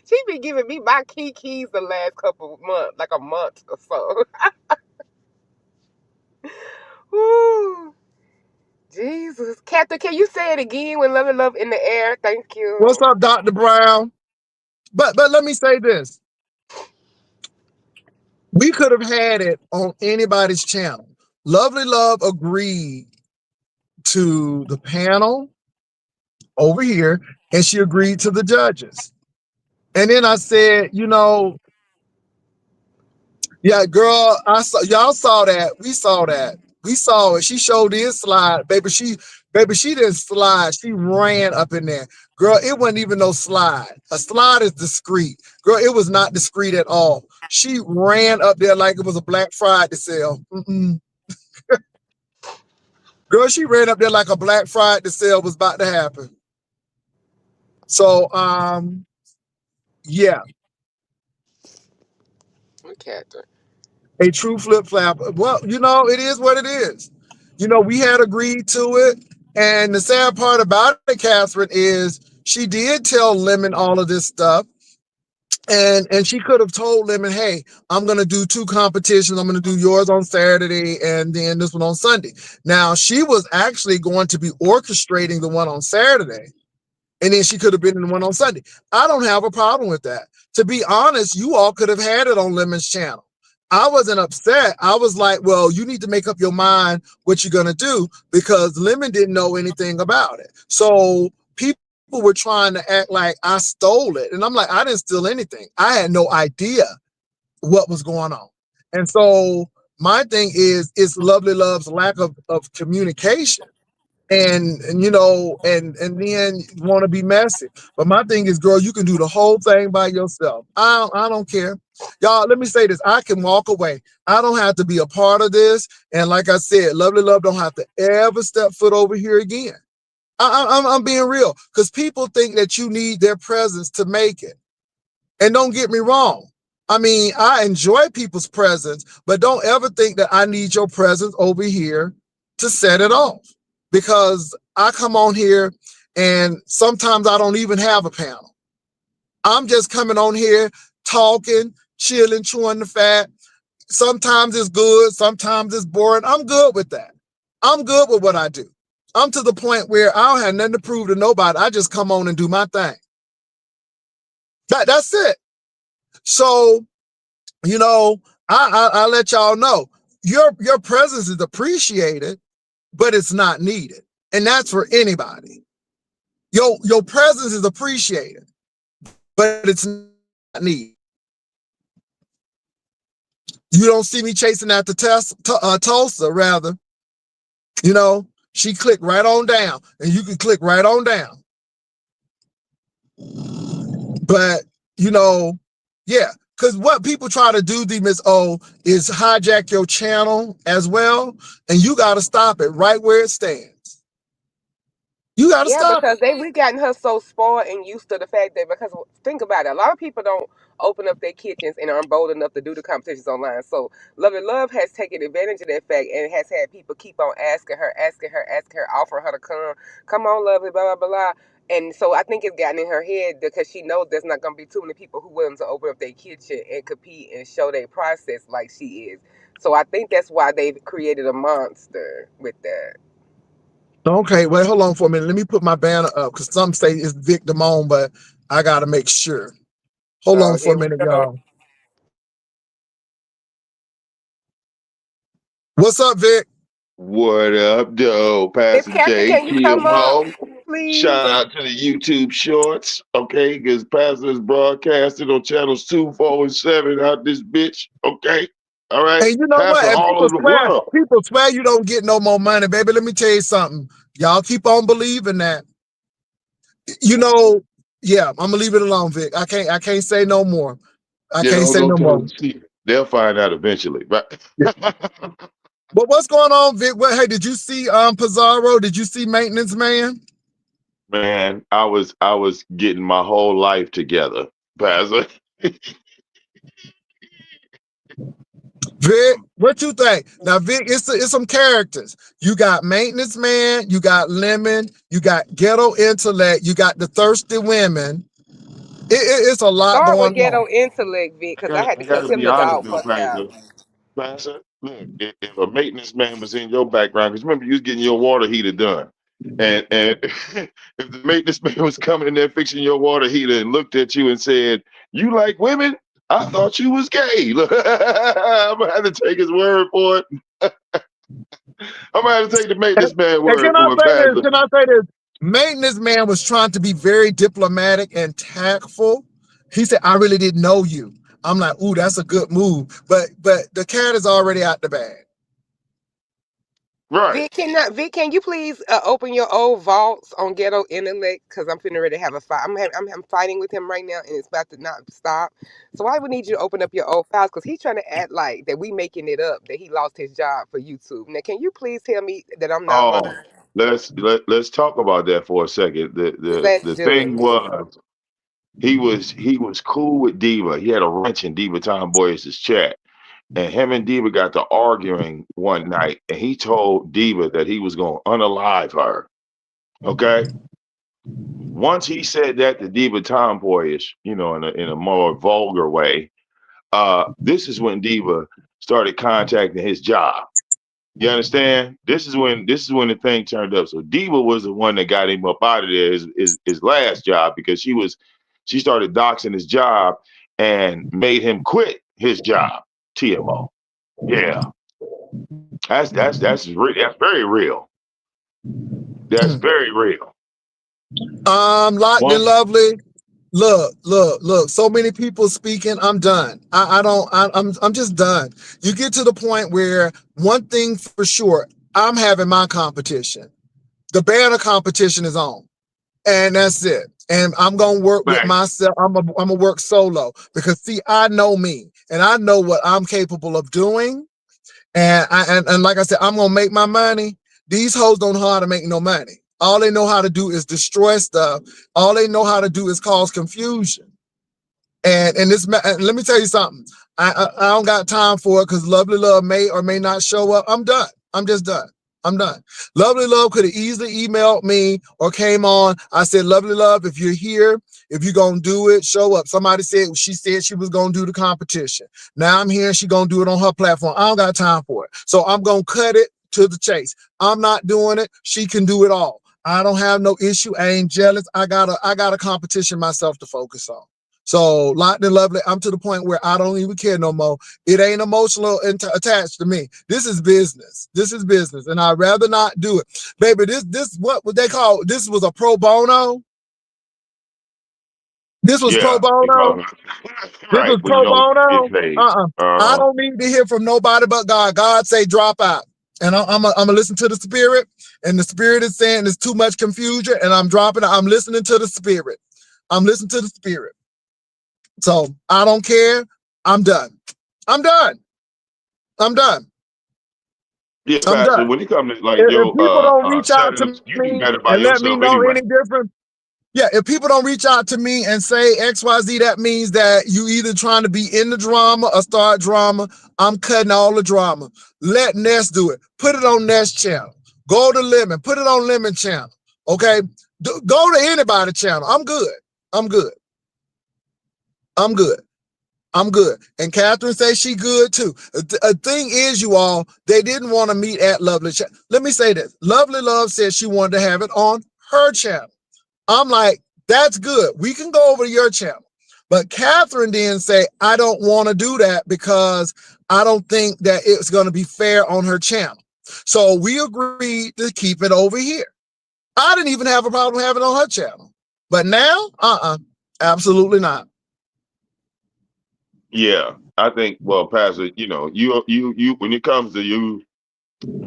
She been giving me my keys the last couple of months, like a month or so. Woo. Jesus. Catherine, can you say it again with love and love in the air? Thank What's you. up, Dr. Brown? But let me say this. We could have had it on anybody's channel. Lovely Love agreed to the panel over here, and she agreed to the judges. And then I said, yeah, girl, y'all saw that. We saw that. We saw it. She showed this slide, baby. She didn't slide. She ran up in there. Girl, it wasn't even no slide. A slide is discreet. Girl, it was not discreet at all. She ran up there like it was a Black Friday sale. Girl, she ran up there like a Black Friday sale was about to happen. So, yeah, Catherine. a true flip flap. Well, it is what it is. We had agreed to it. And the sad part about it, Catherine, is she did tell Lemon all of this stuff. And she could have told Lemon, hey, I'm gonna do two competitions. I'm gonna do yours on Saturday and then this one on Sunday. Now she was actually going to be orchestrating the one on Saturday, and then she could have been in the one on Sunday. I don't have a problem with that. To be honest, you all could have had it on Lemon's channel. I wasn't upset. I was like, well, you need to make up your mind what you're gonna do because Lemon didn't know anything about it. So people were trying to act like I stole it. And I'm like, I didn't steal anything. I had no idea what was going on. And so my thing is it's Lovely Love's lack of communication and you know and then want to be messy. But my thing is, girl, you can do the whole thing by yourself. I don't care. Y'all, let me say this. I can walk away. I don't have to be a part of this. And like I said, Lovely Love don't have to ever step foot over here again. I'm being real because people think that you need their presence to make it. And don't get me wrong. I mean, I enjoy people's presence, but don't ever think that I need your presence over here to set it off. Because I come on here and sometimes I don't even have a panel. I'm just coming on here talking, chilling, chewing the fat. Sometimes it's good, sometimes it's boring. I'm good with that. I'm good with what I do. I'm to the point where I don't have nothing to prove to nobody. I just come on and do my thing. That's it. So, you know, I let y'all know your presence is appreciated, but it's not needed. And that's for anybody. Your presence is appreciated, but it's not needed. You don't see me chasing after Tulsa, rather. You know, she clicked right on down, and you can click right on down. But you know, yeah, because what people try to do, the Miss O, is hijack your channel as well, and you got to stop it right where it stands. You got to Yeah, stop because it. we gotten her so spoiled and used to the fact that because think about it, a lot of people don't open up their kitchens and aren't bold enough to do the competitions online. So Lovely Love has taken advantage of that fact and has had people keep on asking her, offering her to come on, Lovely, blah blah blah. And so I think it's gotten in her head because she knows there's not gonna be too many people who willing to open up their kitchen and compete and show their process like she is. So I think that's why they've created a monster with that. Okay, wait, hold on for a minute. Let me put my banner up because some say it's Vic Damone, but I got to make sure. Hold on So for a here we minute, go. y'all. What's up, Vic? What up, though? Miss Pastor Catherine, J, can you come Kim up, Ho. Shout please? out to the YouTube shorts, okay? Because Pastor is broadcasted on channels 2, 4, and 7 out this bitch, okay? All right? And you know what? Pastor And all over the world. people swear you don't get no more money, baby. Let me tell you something. Y'all keep on believing that. You know, yeah, I'm gonna leave it alone, Vic. I can't say no more. I You can't know, say don't no tell more. them see. They'll find out eventually, right? Yeah. But what's going on, Vic? What, hey, did you see Pizarro? Did you see Maintenance Man? Man, I was getting my whole life together, Pastor. Vic, what you think? Now, Vic, it's some characters. You got Maintenance Man, you got Lemon, you got Ghetto Intellect, you got the Thirsty Women. It's a lot Start with going on. ghetto intellect, Vic, because I had I to keep gotta him be the honest dog though, fucked out. Pastor. Pastor, look, if a maintenance man was in your background, because remember you was getting your water heater done, and if the maintenance man was coming in there fixing your water heater and looked at you and said, "You like women? I thought you was gay." Look, I'm gonna have to take his word for it. I'm gonna have to take the And, maintenance man and word for it, Pastor. Can I say this? Maintenance Man was trying to be very diplomatic and tactful. He said, "I really didn't know you." I'm like, "Ooh, that's a good move." But the cat is already out the bag. Right. Vic, can you please open your old vaults on ghetto intellect? Because I'm finna ready to have a fight. I'm fighting with him right now, and it's about to not stop. So I would need you to open up your old files because he's trying to act like that we making it up that he lost his job for YouTube. Now, can you please tell me that I'm not lying? Oh, let's talk about that for a second. The the Let's the do thing it. was he was cool with Diva. He had a wrench in Diva Tomboy's chat. And him and Diva got to arguing one night, and he told Diva that he was going to unalive her. Okay. Once he said that to Diva tomboyish, in a more vulgar way, this is when Diva started contacting his job. You understand? This is when the thing turned up. So Diva was the one that got him up out of there, his last job, because she started doxing his job and made him quit his job. TMO. Yeah. That's very real. That's very real. Locked and Once lovely. Look. So many people speaking. I'm done. I don't. I'm just done. You get to the point where one thing for sure, I'm having my competition. The banner competition is on, and that's it. And I'm gonna work with back. myself. I'm gonna work solo because see, I know me, and I know what I'm capable of doing. And like I said, I'm gonna make my money. These hoes don't know how to make no money. All they know how to do is destroy stuff. All they know how to do is cause confusion. And let me tell you something. I don't got time for it because Lovely Love may or may not show up. I'm done. I'm just done. I'm done. Lovely Love could have easily emailed me or came on. I said, Lovely Love, if you're here, if you're gonna do it, show up. Somebody said she was gonna do the competition. Now I'm here and she gonna do it on her platform. I don't got time for it. So I'm gonna cut it to the chase. I'm not doing it. She can do it all. I don't have no issue. I ain't jealous. I got a competition myself to focus on. So locked and lovely, I'm to the point where I don't even care no more. It ain't emotional attached to me. This is business. This is business, and I'd rather not do it, baby. This what would they call? This was a pro bono. This was pro Yeah, they bono. call it This right was when you pro don't get bono. paid. I Uh, don't need to hear from nobody but God. God say drop out, and I'm gonna listen to the spirit, and the spirit is saying there's too much confusion, and I'm dropping. I'm listening to the spirit. I'm listening to the spirit. So I don't care. I'm done. I'm done. I'm done. yeah, I'm Pastor. done. When it comes to like If your people don't reach out to setups, you do me better by and let me yourself know anyway. any different, yeah, if people don't reach out to me and say XYZ, that means that you either trying to be in the drama or start drama. I'm cutting all the drama. Let Ness do it. Put it on Ness channel. Go to Lemon. Put it on Lemon channel. Okay? Go to anybody channel. I'm good. I'm good. I'm good. I'm good. And Catherine says she good too. A thing is, you all, they didn't want to meet at Lovely. Let me say this. Lovely Love said she wanted to have it on her channel. I'm like, that's good. We can go over to your channel. But Catherine then say, I don't want to do that because I don't think that it's going to be fair on her channel. So we agreed to keep it over here. I didn't even have a problem having it on her channel. But now, absolutely not. Yeah, I think. Well, Pastor, you when it comes to you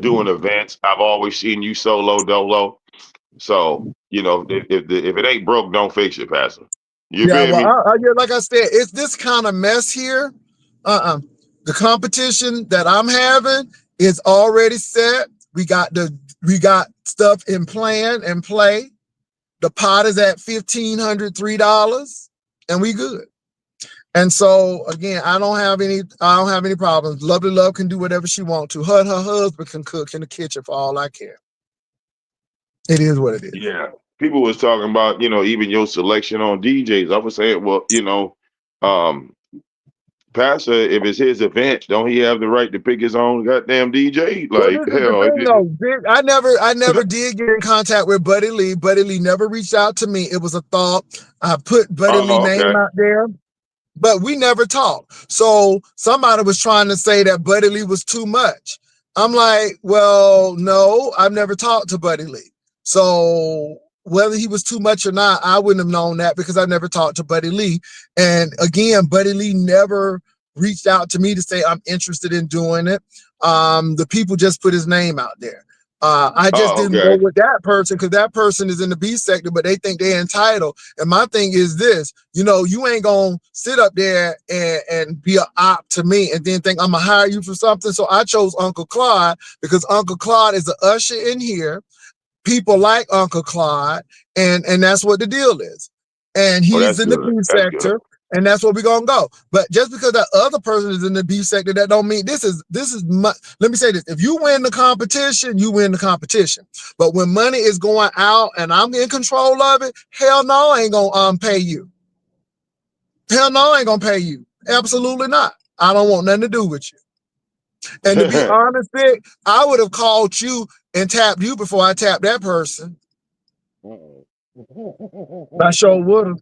doing events, I've always seen you solo dolo. So if it ain't broke, don't fix it, Pastor. You Yeah, feel well, me? yeah, like I said, it's this kind of mess here. Uh-uh. The competition that I'm having is already set. We got stuff in plan and play. The pot is at $1,503, and we good. And so again, I don't have any problems. Lovely Love can do whatever she wants to. Her and her husband can cook in the kitchen for all I care. It is what it is. Yeah. People was talking about even your selection on DJs. I was saying, well, um, Pastor, if it's his event, don't he have the right to pick his own goddamn DJ? Well, Like this is the hell. thing though. I never did get in contact with Buddy Lee. Buddy Lee never reached out to me. It was a thought. I put Buddy Lee Oh, name okay. out there, but we never talked. So somebody was trying to say that Buddy Lee was too much. I'm like, well, no, I've never talked to Buddy Lee. So whether he was too much or not, I wouldn't have known that because I've never talked to Buddy Lee. And again, Buddy Lee never reached out to me to say I'm interested in doing it. The people just put his name out there. I just Oh, didn't go okay. with that person because that person is in the B sector, but they think they're entitled. And my thing is this, you ain't gonna sit up there and be a op to me and then think I'm gonna hire you for something. So I chose Uncle Claude because Uncle Claude is an usher in here. People like Uncle Claude, and that's what the deal is. And Oh, he's that's in the good. B That's good. sector. and that's where we're gonna go. But just because that other person is in the beef sector, that don't mean this is let me say this: if you win the competition, you win the competition. But when money is going out and I'm in control of it, hell no, I ain't gonna pay you. Hell no, I ain't gonna pay you. Absolutely not. I don't want nothing to do with you. And to be honest, Vic, I would have called you and tapped you before I tapped that person. I sure would have.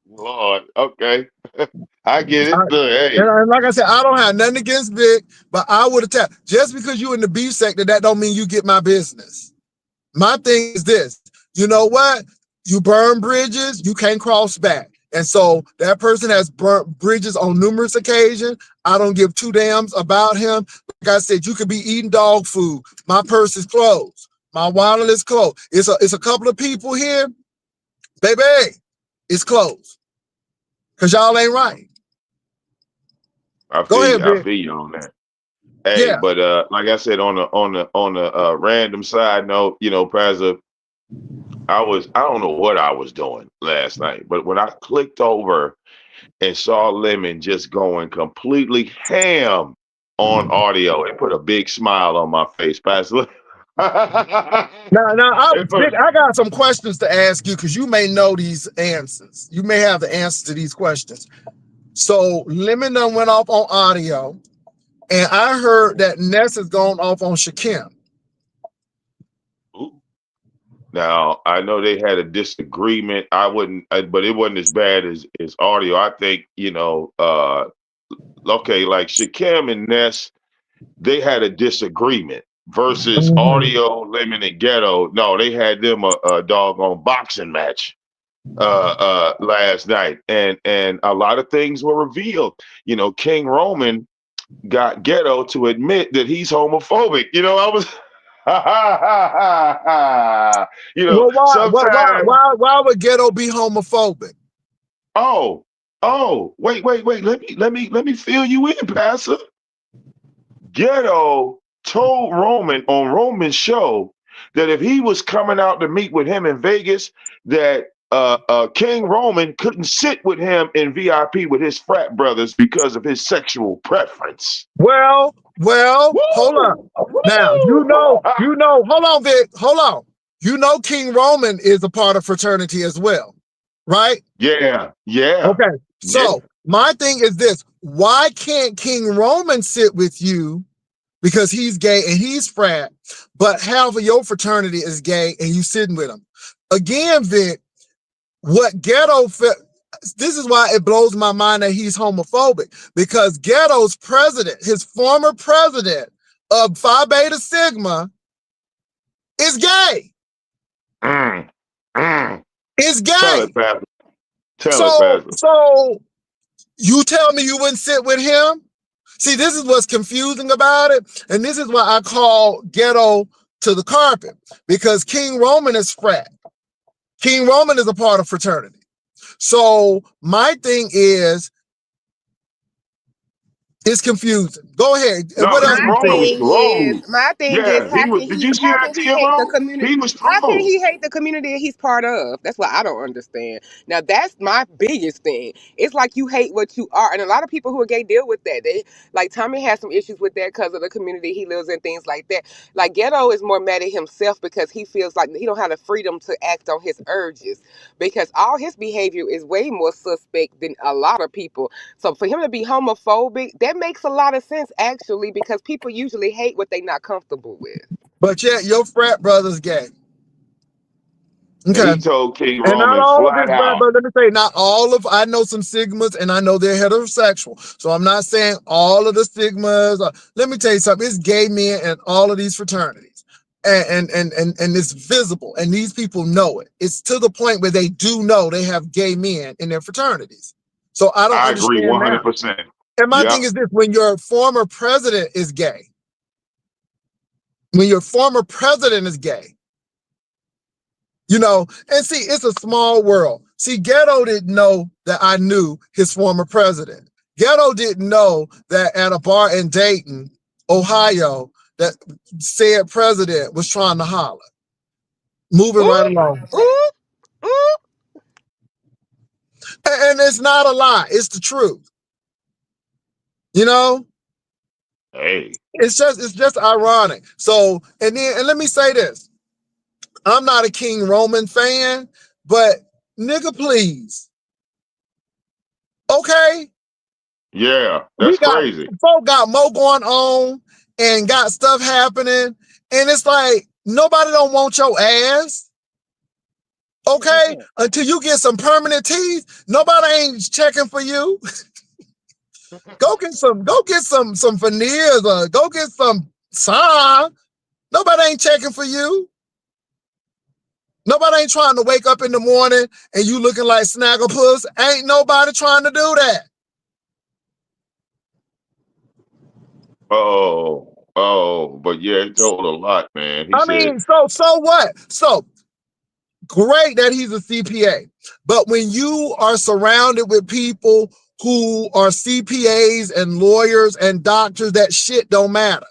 Lord, okay. I get it. Look, hey. And like I said, I don't have nothing against Vic, but I would have tapped. Just because you in the beef sector, that don't mean you get my business. My thing is this: you know what? You burn bridges, you can't cross back. And so that person has burnt bridges on numerous occasions. I don't give two damns about him. Like I said, you could be eating dog food. My purse is closed. My wallet is closed. It's a couple of people here, baby. It's closed because y'all ain't right. I Go feel ahead, you. I Vic. feel you on that. Hey, Yeah. but like I said, on a random side note, Prazza, I don't know what I was doing last night, but when I clicked over and saw Lemon just going completely ham on audio, it put a big smile on my face, Pastor. Now, It Vic, put- I got some questions to ask you because you may know these answers. You may have the answer to these questions. So Lemon done went off on audio, and I heard that Ness has gone off on Shakim. Ooh. Now I know they had a disagreement. But it wasn't as bad as audio. I think okay, like Shakim and Ness, they had a disagreement versus Audio, Lemon, and Ghetto. No, they had them a doggone boxing match last night, and a lot of things were revealed. King Roman got Ghetto to admit that he's homophobic. I was. Well, Sometimes. why would Ghetto be homophobic? Wait. Let me fill you in, Pastor. Ghetto told Roman on Roman's show that if he was coming out to meet with him in Vegas, that King Roman couldn't sit with him in VIP with his frat brothers because of his sexual preference. Well, hold Woo! on. Now, hold on, Vic, hold on. You know King Roman is a part of fraternity as well, right? Yeah. Okay. Yeah. So my thing is this: why can't King Roman sit with you because he's gay and he's frat, but half of your fraternity is gay and you sitting with him? Again, Vic, what Ghetto this is why it blows my mind that he's homophobic, because Ghetto's president, his former president of Phi Beta Sigma, is gay. Mm, mm. Is Tell gay. it, Pastor. Tell it, So Pastor. you tell me you wouldn't sit with him? See, this is what's confusing about it. And this is why I call Ghetto to the carpet, because King Roman is frat. King Roman is a part of fraternity. So my thing is, it's confusing. Go ahead. No, What else King you Roman was saying? trolled. My thing is, Yeah, he was. Did you see how that can he hate the TMO? community? He was How can trolled. he hate the community that he's part of? That's what I don't understand. Now that's my biggest thing. It's like you hate what you are, and a lot of people who are gay deal with that. They like Tommy has some issues with that because of the community he lives in, things like that. Like Ghetto is more mad at himself because he feels like he don't have the freedom to act on his urges, because all his behavior is way more suspect than a lot of people. So for him to be homophobic, that makes a lot of sense actually, because people usually hate what they're not comfortable with. But yet your frat brother's gay. And Okay. he told King And not Roman all of flat his frat out. brothers, let me say, not all of, I know some Sigmas and I know they're heterosexual. So I'm not saying all of the Sigmas. Let me tell you something, it's gay men in all of these fraternities. And it's visible, and these people know it. It's to the point where they do know they have gay men in their fraternities. So I don't I agree understand that. 100%. And my thing Yep. is this: when your former president is gay, when your former president is gay, and see, it's a small world. See, Ghetto didn't know that I knew his former president. Ghetto didn't know that at a bar in Dayton, Ohio, that said president was trying to holler. Moving right Ooh, along. ooh, ooh. And it's not a lie. It's the truth. You know, Hey, it's just ironic. So, and let me say this. I'm not a King Roman fan, but nigga, please. Okay? yeah, We that's got crazy. folk got more going on and got stuff happening. And it's like nobody don't want your ass. Okay? Until you get some permanent teeth, nobody ain't checking for you. Go get some veneers or go get some sign. Nobody ain't checking for you. Nobody ain't trying to wake up in the morning and you looking like Snagglepuss. Ain't nobody trying to do that. But yeah, he told a lot, man. He I said, mean, so what? So great that he's a CPA. But when you are surrounded with people who are CPAs and lawyers and doctors, that shit don't matter.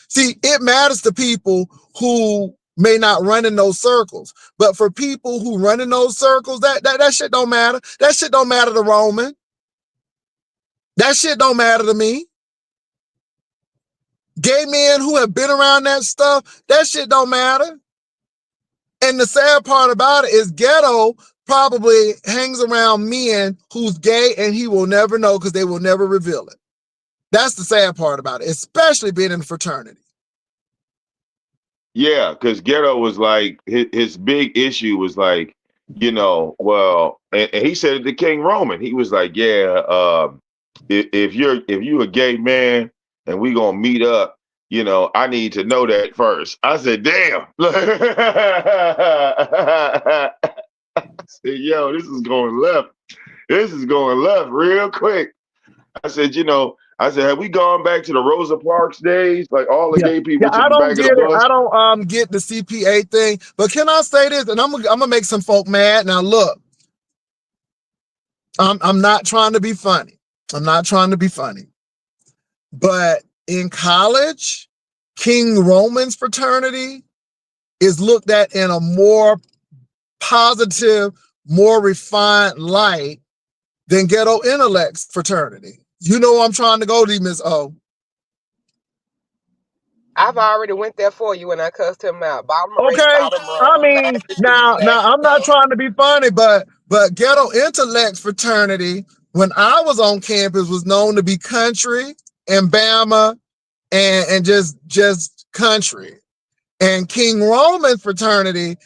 See, it matters to people who may not run in those circles. But for people who run in those circles, that shit don't matter. That shit don't matter to Roman. That shit don't matter to me. Gay men who have been around that stuff, that shit don't matter. And the sad part about it is Ghetto probably hangs around men who's gay and he will never know because they will never reveal it. That's the sad part about it, especially being in a fraternity. yeah, because Ghetto was like his big issue was like, well, and he said it to King Roman. He was like, yeah, if you're a gay man and we gonna meet up, I need to know that first. I said, damn. I said, yo, this is going left. This is going left real quick. I said, have we gone back to the Rosa Parks days? Like all the Yeah, gay yeah, people to I the don't back of get the it. bus? I don't get the CPA thing. But can I say this? And I'm gonna make some folk mad. Now look, I'm not trying to be funny. I'm not trying to be funny. But in college, King Roman's fraternity is looked at in a more positive, more refined light than Ghetto Intellect's fraternity. You know where I'm trying to go to, Miss O. I've already went there for you when I cussed him out. Bottom race, Okay. bottom I rung. mean, Last receipt, now last I'm to not go. trying to be funny, but Ghetto Intellect's fraternity, when I was on campus, was known to be country and Bama and just country. And King Roman fraternity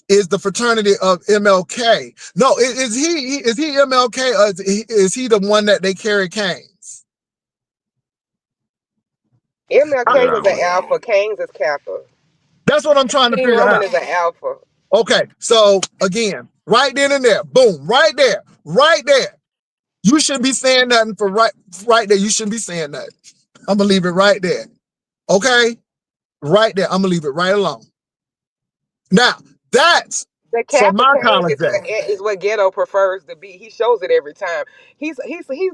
is the fraternity of MLK. No, is he MLK or is he the one that they carry canes? MLK Yeah, was an alpha. Kings is kappa. That's what I'm trying to King figure Roman out. is an alpha. Okay, so again, right then and there, boom, right there, right there. You shouldn't be saying nothing for right there. You shouldn't be saying nothing. I'm gonna leave it right there. Okay, right there. I'm gonna leave it right alone. Now that's The from Kappa my King college day. is what Ghetto prefers to be. He shows it every time. He's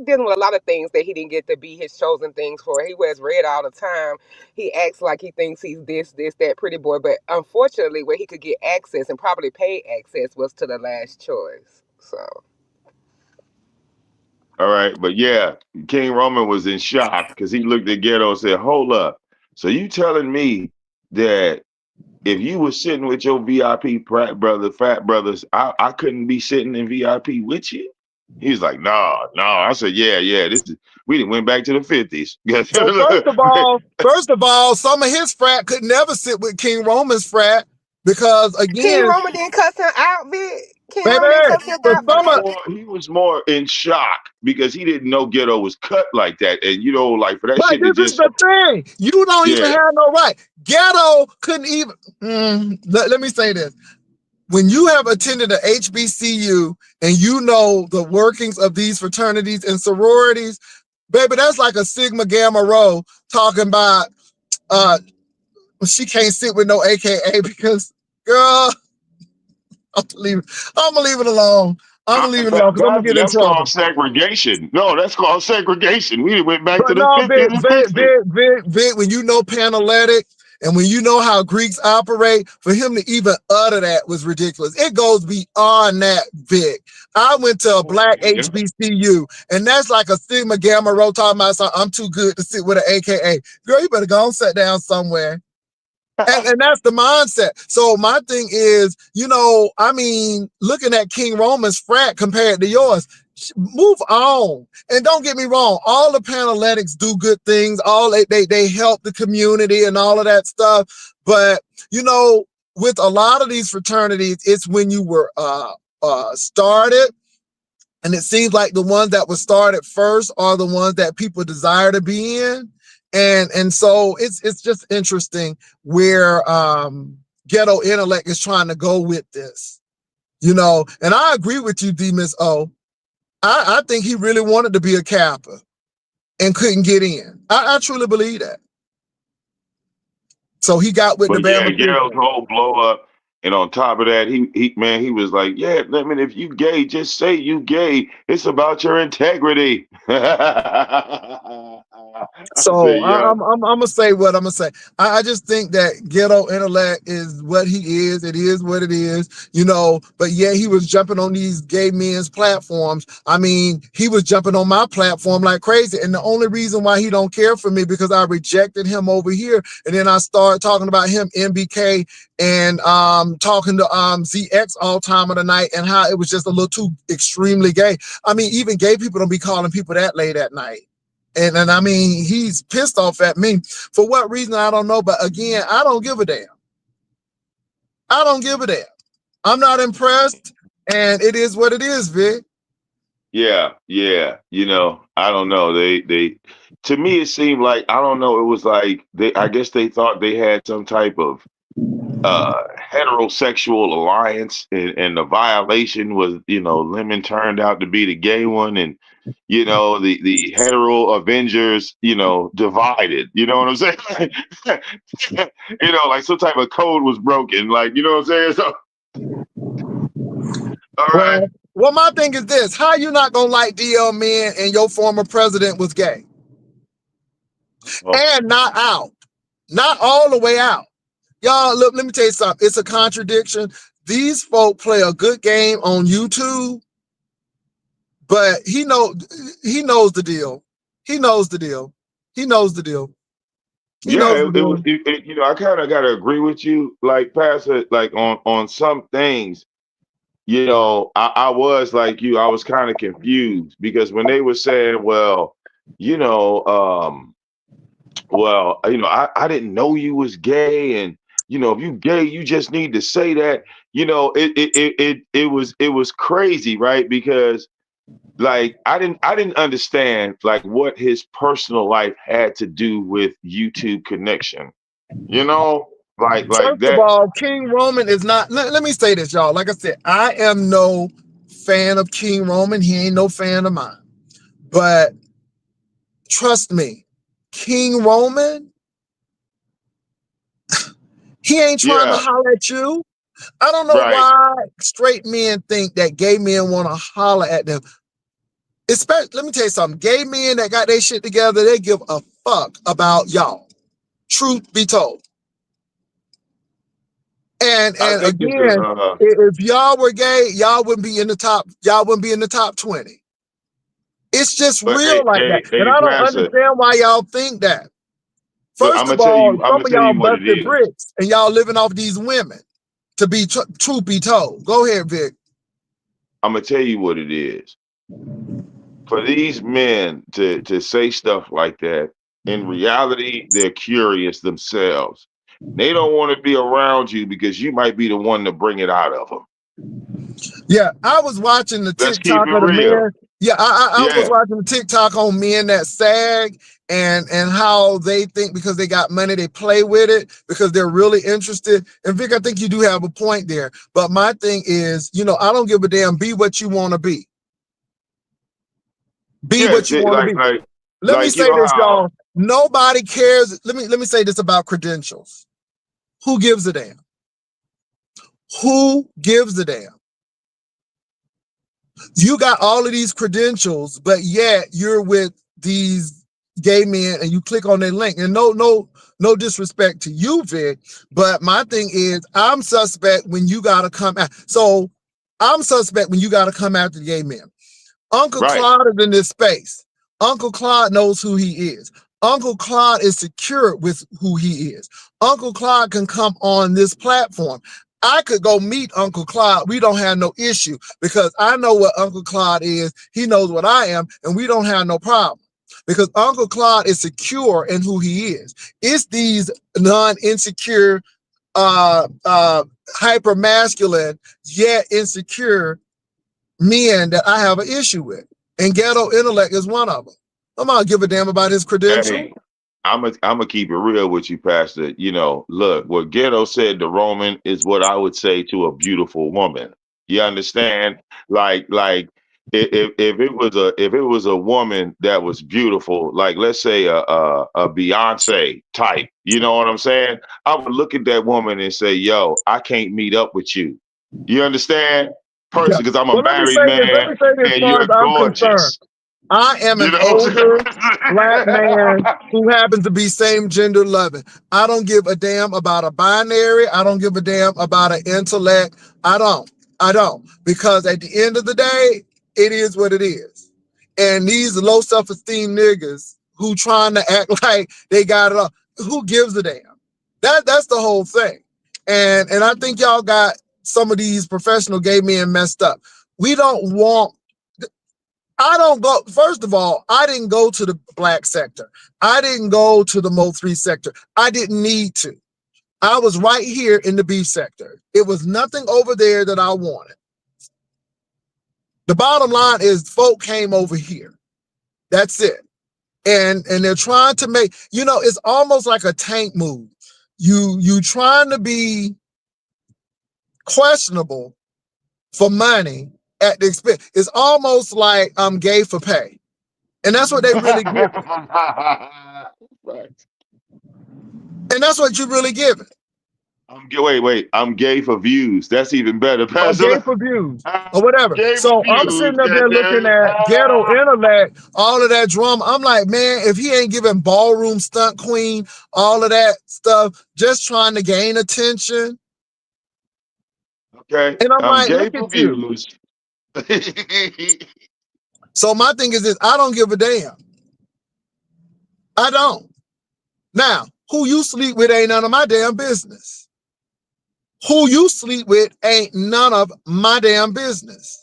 dealing with a lot of things that he didn't get to be his chosen things for. He wears red all the time. He acts like he thinks he's this, that pretty boy. But unfortunately, where he could get access and probably pay access was to the last choice. So all right. But yeah, King Roman was in shock because he looked at Ghetto and said, hold up. So you telling me that if you were sitting with your VIP fat brothers, I couldn't be sitting in VIP with you? He was like, nah. I said, yeah. We didn't went back to the 50s. So first of all, some of his frat could never sit with King Roman's frat because King again, Roman didn't cuss him out, Vic. King baby, Roman didn't cuss him for out for some of that. He was more in shock because he didn't know Ghetto was cut like that. And like for that but shit to this is just the thing. You don't even yeah. have no right. Ghetto couldn't even let me say this. When you have attended a HBCU and you know the workings of these fraternities and sororities, baby, that's like a Sigma Gamma Rho talking about she can't sit with no AKA because girl, I'm gonna leave it alone. I'm gonna leave it alone because I'm gonna get in That's called trouble. segregation. No, that's called segregation. We went back But to the no, 50s and 60s. Vic, when you know Panalytic and when you know how Greeks operate, for him to even utter that was ridiculous. It goes beyond that, Vic. I went to a Oh, black yeah. HBCU, and that's like a Sigma Gamma Rho talking about something. I'm too good to sit with an AKA. Girl, you better go and sit down somewhere. And that's the mindset. So my thing is, I mean, looking at King Roman's frat compared to yours, move on. And don't get me wrong, all the Panhellenics do good things. All they help the community and all of that stuff. But with a lot of these fraternities, it's when you were started. And it seems like the ones that were started first are the ones that people desire to be in. And so it's just interesting where Ghetto Intellect is trying to go with this. And I agree with you, D Miss O. I think he really wanted to be a Kappa and couldn't get in. I truly believe that. So he got with the But yeah, Bama Gerald's system. whole blow up, and on top of that, he was like, yeah, I mean, if you gay, just say you gay. It's about your integrity. I So said, yeah, I'm gonna say what I'm gonna say. I just think that Ghetto Intellect is what he is. It is what it is, But yeah, he was jumping on these gay men's platforms. I mean, he was jumping on my platform like crazy. And the only reason why he don't care for me because I rejected him over here, and then I started talking about him, MBK, and talking to ZX all time of the night, and how it was just a little too extremely gay. I mean, even gay people don't be calling people that late at night. And I mean, he's pissed off at me. For what reason, I don't know. But again, I don't give a damn. I don't give a damn. I'm not impressed. And it is what it is, Vic. yeah, yeah. I don't know. To me, it seemed like, I don't know. It was like I guess they thought they had some type of heterosexual alliance, and the violation was, Lemon turned out to be the gay one, and the hetero Avengers, divided. You know what I'm saying? Like some type of code was broken. Like, you know what I'm saying? So, all right. Well, my thing is this: how you not gonna like DL men and your former president was gay Well, and not out, not all the way out? Y'all, look, let me tell you something. It's a contradiction. These folk play a good game on YouTube, but he knows the deal. He knows the deal. He knows the deal. He knows yeah, the it was. deal. I kind of got to agree with you, like Pastor, like on some things. I was like you. I was kind of confused because when they were saying, well, you know, I didn't know you was gay, and if you gay, you just need to say that. It was crazy, right? Because like I didn't understand like what his personal life had to do with YouTube connection. You know, like First of that. all, King Roman is not. Let me say this, y'all. Like I said, I am no fan of King Roman. He ain't no fan of mine. But trust me, King Roman, he ain't trying to Yeah, holler at you. I don't know right. why straight men think that gay men want to holler at them. Especially, let me tell you something. Gay men that got their shit together, they give a fuck about y'all. Truth be told. I And think it's again, if y'all were gay, y'all wouldn't be in the top. Y'all wouldn't be in the top 20. It's just but real like that, and I don't Pastor, understand why y'all think that. but I'm First gonna of tell all, you, I'm some gonna of tell y'all you what it busted is. bricks, and y'all living off these women. To be truth be told, go ahead, Vic. I'm gonna tell you what it is. For these men to say stuff like that, in reality, they're curious themselves. They don't want to be around you because you might be the one to bring it out of them. Yeah, I was watching the Let's keep TikTok it of the real. men. Yeah, I was Yeah, watching the TikTok on men that sag and how they think because they got money they play with it because they're really interested. And Vic, I think you do have a point there. But my thing is, I don't give a damn. Be what you want to be. Be yeah. what you want to be. Let me Like say this, how. y'all. Nobody cares. Let me say this about credentials. Who gives a damn? Who gives a damn? You got all of these credentials, but yet you're with these gay men and you click on their link. And no disrespect to you, Vic, but my thing is I'm suspect when you gotta come out. So I'm suspect when you got to come after the gay men. Uncle Right. Claude is in this space. Uncle Claude knows who he is. Uncle Claude is secure with who he is. Uncle Claude can come on this platform. I could go meet Uncle Claude. We don't have no issue because I know what Uncle Claude is. He knows what I am, and we don't have no problem because Uncle Claude is secure in who he is. It's these non-insecure, hyper masculine yet insecure men that I have an issue with. And ghetto intellect is one of them. I'm not give a damn about his credential. Hey, I'm gonna keep it real with you, Pastor. You know, look, what Ghetto said to Roman is what I would say to a beautiful woman. You understand? Like if it was a woman that was beautiful, like let's say a Beyonce type, you know what I'm saying? I would look at that woman and say, "Yo, I can't meet up with you." You understand? Yeah. Person, because I'm a Well, let me married say this. Let man me say this, as and far as you're I'm concerned. gorgeous. I am You an know what older black I'm man saying? who happens to be same gender loving. I don't give a damn about a binary. I don't give a damn about an intellect. I don't. I don't. Because at the end of the day, it is what it is. And these low self-esteem niggas who trying to act like they got it all, who gives a damn? That's the whole thing. And I think y'all got some of these professional gay men messed up. We don't want I don't go, first of all, I didn't go to the black sector. I didn't go to the Mo3 sector. I didn't need to. I was right here in the beef sector. It was nothing over there that I wanted. The bottom line is folk came over here. That's it. And they're trying to make, it's almost like a tank move. You trying to be questionable for money at the expense. It's almost like I'm gay for pay. And that's what they really give. Right. And that's what you really give it. Wait. I'm gay for views. That's even better, Or gay Pastor. for views I'm or whatever. gay for So I'm views, sitting up there looking goddamn at ghetto it. intellect, all of that drama. I'm like, man, if he ain't giving ballroom stunt queen, all of that stuff, just trying to gain attention. Okay, And I'm I'm like, gay look for at you. views. So my thing is this, I don't give a damn. I don't. Now, who you sleep with ain't none of my damn business. Who you sleep with ain't none of my damn business.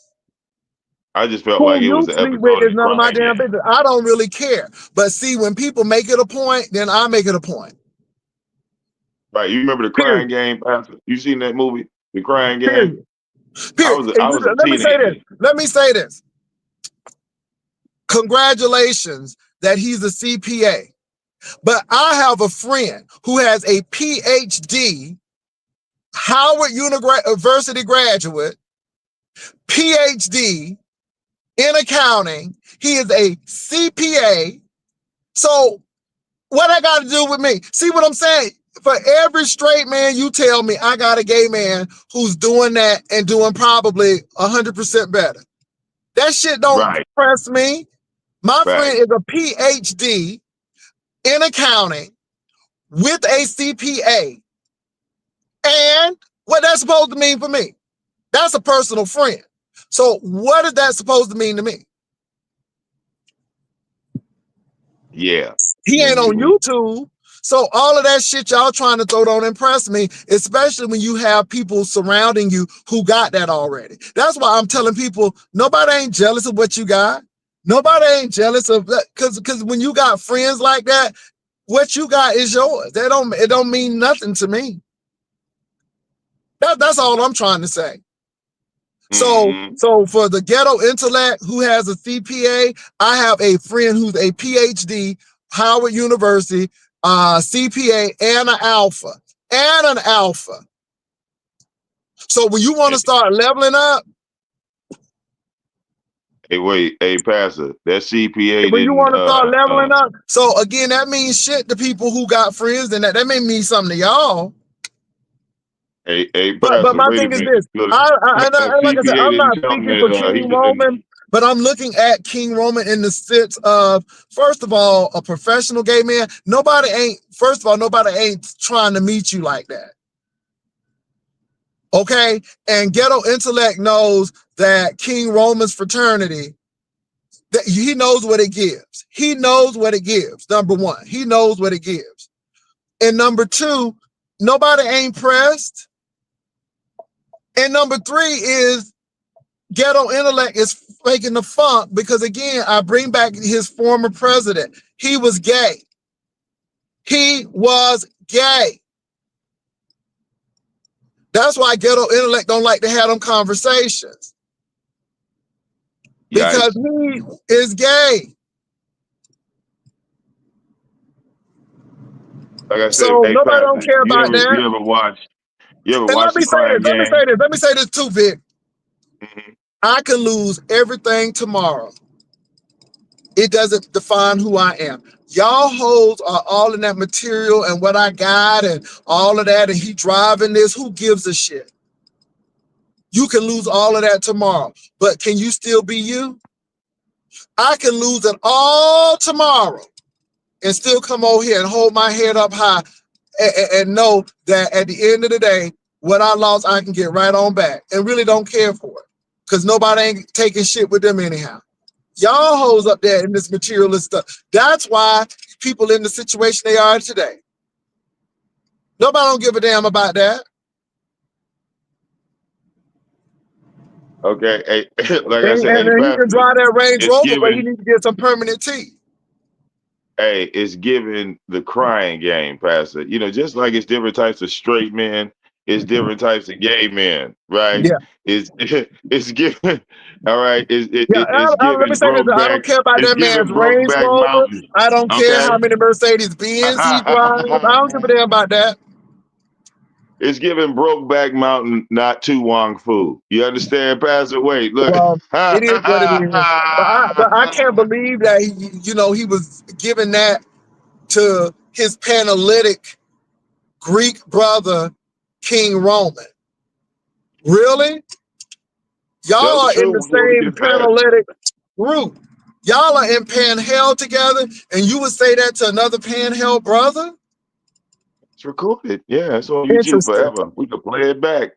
I just felt like Who it was you an sleep with episode of is the none of my Crying damn Game. business. I don't really care. But see, when people make it a point, then I make it a point. Right? You remember the Crying Period. Game, Pastor? You seen that movie, The Crying Game? Period. Period. I And was a let me say this. teenager. Let me say this. Congratulations that he's a CPA. But I have a friend who has a PhD, Howard University graduate, PhD in accounting. He is a CPA. So what I got to do with me? See what I'm saying? For every straight man you tell me, I got a gay man who's doing that and doing probably 100% better. That shit don't Right. impress me. My friend Facts. is a PhD in accounting with a CPA. And what that's supposed to mean for me? That's a personal friend. So what is that supposed to mean to me? Yeah. He ain't on We YouTube. So all of that shit y'all trying to throw don't impress me, especially when you have people surrounding you who got that already. That's why I'm telling people, nobody ain't jealous of what you got. Nobody ain't jealous of that, because when you got friends like that, what you got is yours. It don't mean nothing to me. That's all I'm trying to say. So mm-hmm. for the ghetto intellect who has a CPA, I have a friend who's a PhD, Howard University, CPA, and an alpha. And an alpha. So when you want to start leveling up, Hey, wait, hey, Pastor, that CPA when you didn't. want to start leveling up, so again, that means shit to people who got friends, and that may mean something to y'all. Hey, But Pastor, my wait a thing is minute. this: Look, like I said, CPA I'm didn't not tell him speaking for that King he was in. Roman, but I'm looking at King Roman in the sense of, first of all, a professional gay man. Nobody ain't trying to meet you like that. Okay, and Ghetto Intellect knows that King Roman's fraternity, that he knows what it gives. He knows what it gives. Number one, he knows what it gives. And number two, nobody ain't pressed. And number three is Ghetto Intellect is faking the funk because, again, I bring back his former president. He was gay. He was gay. That's why Ghetto Intellect don't like to have them conversations. Because he is gay. Like I said, So hey, nobody don't Pastor, care about that. you ever And watch let the me say Crying this, Game? let me say this too, Vic. Mm-hmm. I can lose everything tomorrow. It doesn't define who I am. Y'all hoes are all in that material and what I got and all of that, and he driving this. Who gives a shit? You can lose all of that tomorrow, but can you still be you? I can lose it all tomorrow and still come over here and hold my head up high and know that at the end of the day, what I lost, I can get right on back and really don't care for it because nobody ain't taking shit with them anyhow. Y'all hoes up there in this materialist stuff. That's why people in the situation they are today. Nobody don't give a damn about that. Okay, hey, like I said, hey, And he can Pastor, drive that Range it's Rover, but he giving, needs to get some permanent teeth. hey, it's giving the Crying Game, Pastor. You know, just like it's different types of straight men, it's different types of gay men, right? Yeah. It's giving, all right. Yeah, It's let me giving say this. I don't care about that man's Range Brokeback Rover. Mountain. I don't care Okay, how many Mercedes Benz he drives. I don't give a damn about that. it's giving Brokeback Mountain, not To Wong Fu. You understand, Pastor? Wait, look. Well, it is what it is. But I can't believe that he was giving that to his Panalytic Greek brother, King Roman. Really? Y'all Tell the are in the truth. So we same get fed. Panalytic group. Y'all are in pan hell together, and you would say that to another pan hell brother? It's recorded. Yeah, it's on YouTube Interesting. forever. We could play it back.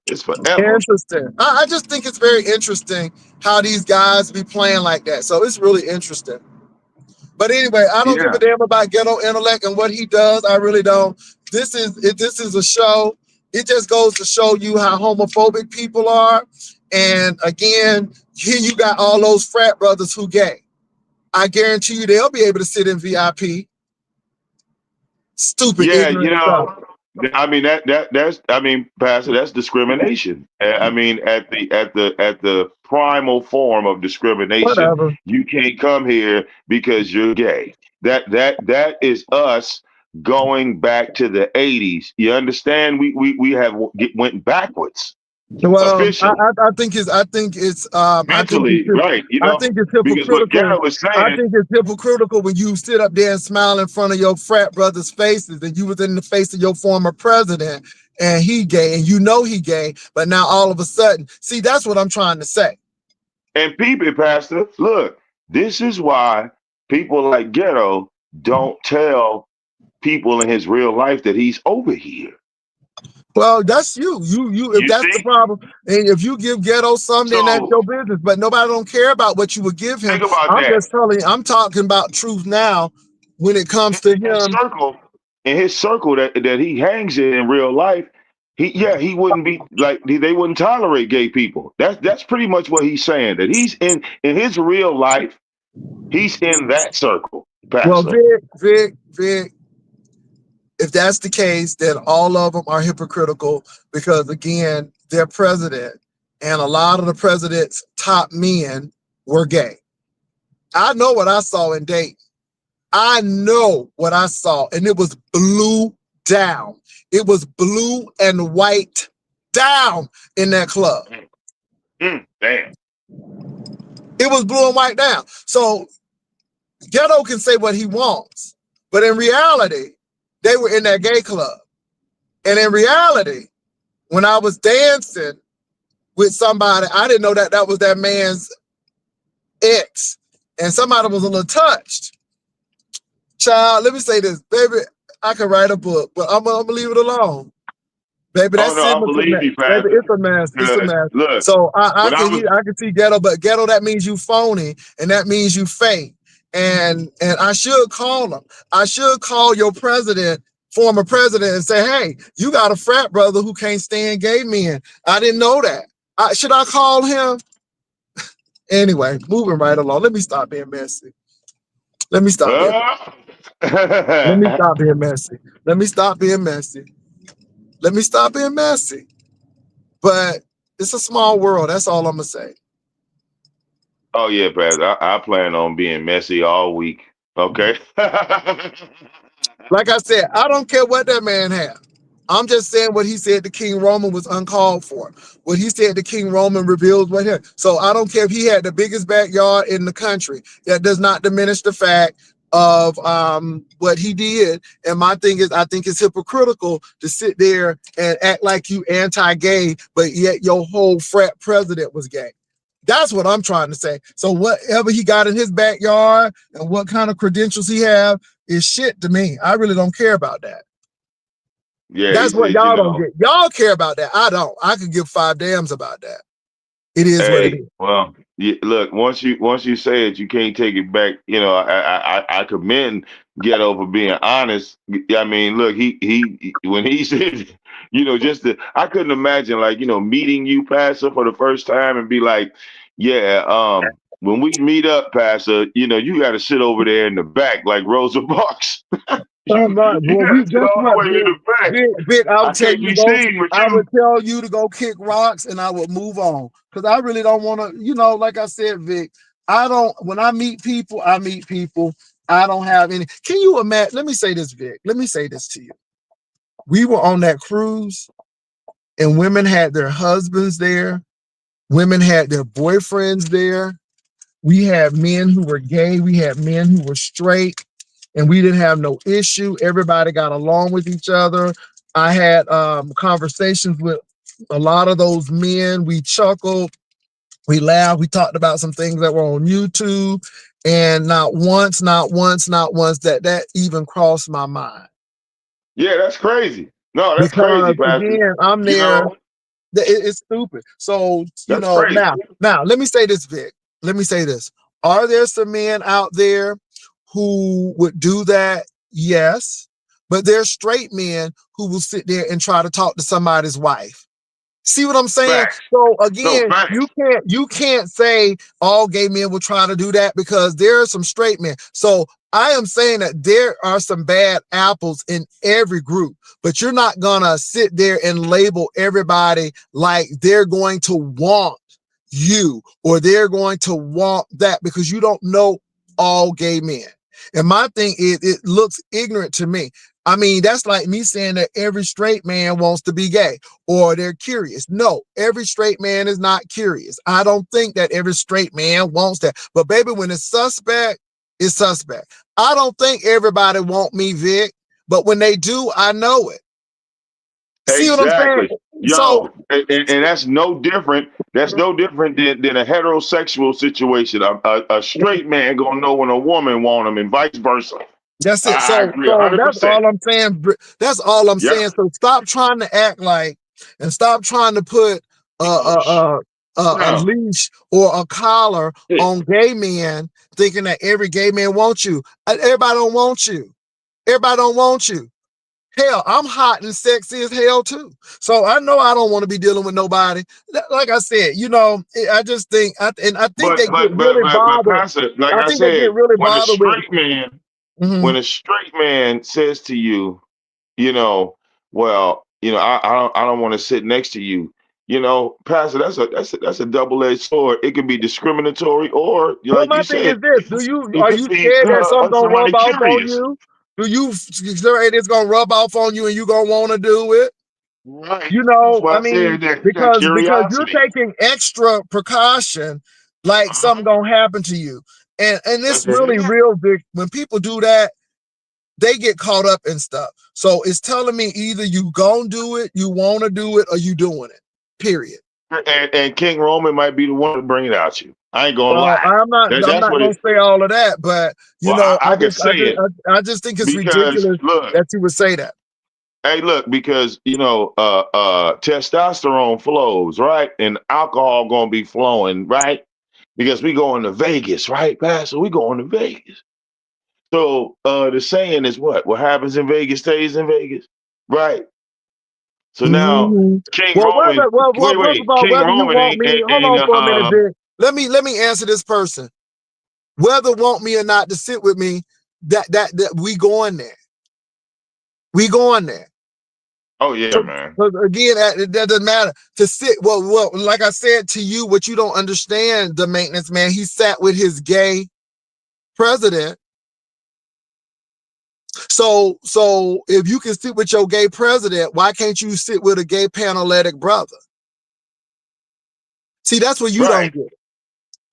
It's forever. Interesting. I just think it's very interesting how these guys be playing like that. So it's really interesting. But anyway, I don't give Yeah. a damn about Ghetto Intellect and what he does. I really don't. This is a show. It just goes to show you how homophobic people are. And again, here you got all those frat brothers who gay. I guarantee you they'll be able to sit in VIP. Stupid, Yeah, ignorant stuff. I mean that's I mean, Pastor, that's discrimination. I mean, at the primal form of discrimination, Whatever. you can't come here because you're gay. That is us going back to the 80s. You understand? We have went backwards Well, officially. I think Mentally, right? I think it's Because what hypocritical. Ghetto is I saying, think it's hypocritical when you sit up there and smile in front of your frat brothers' faces, and you was in the face of your former president, and he gay, and you know he gay, but now all of a sudden, see, that's what I'm trying to say. and people, Pastor, look, this is why people like Ghetto don't tell people in his real life that he's over here. Well, that's you. You. If You that's the see? problem, and if you give Ghetto something, then that's So your business. But nobody don't care about what you would give him. think about I'm that. just telling you. I'm talking about truth now. When it In comes to his him, circle, in his circle that he hangs in real life, he wouldn't be like they wouldn't tolerate gay people. That's pretty much what he's saying. That he's in his real life, he's in that circle, well, Pastor. Vic, if that's the case, then all of them are hypocritical because again, they're president, and a lot of the president's top men were gay. I know what I saw in Dayton. I know what I saw, and it was blue down. It was blue and white down in that club. Damn. It was blue and white down. So Ghetto can say what he wants, but in reality, they were in that gay club. And in reality, when I was dancing with somebody, I didn't know that that was that man's ex. And somebody was a little touched. Child, let me say this, baby, I could write a book, but I'm gonna leave it alone. Baby, Oh that no, I semen a believe mess. you, Baby, Pastor. it's a mess. It's a Because mess. look, So I when I can was I can see ghetto, but ghetto that means you phony, and that means you fake. And I should call them. I should call your president, former president, and say, hey, you got a frat brother who can't stand gay men. I didn't know that. Should I call him? Anyway, moving right along. Let me stop being messy. Let me stop being. Let me stop being messy. Let me stop being messy. Let me stop being messy. But it's a small world. That's all I'm gonna say. Oh yeah, Pastor. I plan on being messy all week. Okay. Like I said, I don't care what that man had. I'm just saying what he said to King Roman was uncalled for. What he said to King Roman reveals what here. So I don't care if he had the biggest backyard in the country. That does not diminish the fact of what he did. And my thing is, I think it's hypocritical to sit there and act like you anti-gay, but yet your whole frat president was gay. That's what I'm trying to say. So whatever he got in his backyard and what kind of credentials he have is shit to me. I really don't care about that. Yeah, he That's what said, you y'all don't know, get. Y'all care about that. I don't. I could give five damns about that. It is what it hey, is. well, look, once you say it, you can't take it back. You know, I commend Ghetto for being honest. I mean, look, he when he said, you know, I couldn't imagine like meeting you, Pastor, for the first time and be like, yeah, when we meet up, Pastor, you got to sit over there in the back like Rosa Parks. I'm you not, you boy. got We to sit guess all the what, way in the back. big. I I would tell can't you to be go. seen with I would you. tell you to go kick rocks, and I would move on because I really don't want to. Like I said, Vic. I don't. When I meet people, I meet people. I don't have any. Can you imagine? Let me say this, Vic. Let me say this to you. We were on that cruise, and women had their husbands there. Women had their boyfriends there. We had men who were gay. We had men who were straight, and we didn't have no issue. Everybody got along with each other. I had conversations with a lot of those men. We chuckled, we laughed, we talked about some things that were on YouTube, and not once, that even crossed my mind. Yeah, that's crazy. No, that's crazy, Because Pastor. again, I'm You there. know, It's stupid. So, that's crazy. now let me say this, Vic. Let me say this. Are there some men out there who would do that? Yes. But there's straight men who will sit there and try to talk to somebody's wife. See what I'm saying? Facts. So No, again, facts. you can't say all gay men will try to do that because there are some straight men. So I am saying that there are some bad apples in every group, but you're not gonna sit there and label everybody like they're going to want you or they're going to want that because you don't know all gay men. And my thing is, it looks ignorant to me. I mean, that's like me saying that every straight man wants to be gay or they're curious. No, every straight man is not curious. I don't think that every straight man wants that. But baby, when it's suspect, it's suspect. I don't think everybody want me, Vic, but when they do, I know it. See what I'm saying? Exactly. So Yo, and that's no different. That's no different than a heterosexual situation. A straight man gonna know when a woman want him, and vice versa. that's it. I So agree so that's 100%. all I'm saying. That's all I'm Yep. saying. So stop trying to act like and stop trying to put a Oh, a a, a no. leash or a collar Yeah. on gay men, thinking that every gay man wants you. Everybody don't want you. Everybody don't want you. Hell, I'm hot and sexy as hell too. So I know I don't want to be dealing with nobody. Like I said, I just think, I think But they get but but really but but bothered. Pastor, like I I think they get said, really bothered with. Mhm. when a straight man says to you, you know, well, I don't want to sit next to you. Pastor, that's a double-edged sword. It can be discriminatory, or But like my you thing is said, this: it Are could you be scared that something gonna somebody rub off on curious. you? Do you scared it's gonna rub off on you and you gonna want to do it? Right. That's why I I mean, said that because you're curiosity. taking extra precaution, like Uh-huh. something gonna happen to you, and it's That's it. really real big when people do that. They get caught up in stuff. So it's telling me either you gonna do it, you want to do it, or you doing it. Period. And King Roman might be the one to bring it out you. I ain't gonna Well, lie. I'm not. That, I'm that's not what gonna it. say all of that, but Well, I could say it I just think it's because ridiculous look, that you would say that. Hey, look, because testosterone flows, right? And alcohol gonna be flowing, right? Because we going to Vegas, right, Pastor? We going to Vegas. So the saying is what? What happens in Vegas stays in Vegas, right? So now Mhm. King Well, Roman, first of wait, all, King whether you Roman want me, hold ain't on for a minute, Vic. Let me answer this person. Whether want me or not to sit with me, that we going there. We going there. oh yeah, So, man. again, that doesn't matter to sit. Well, like I said to you, what you don't understand, the maintenance man, he sat with his gay president. So if you can sit with your gay president, why can't you sit with a gay paneletic brother? See, that's what you don't Right. get.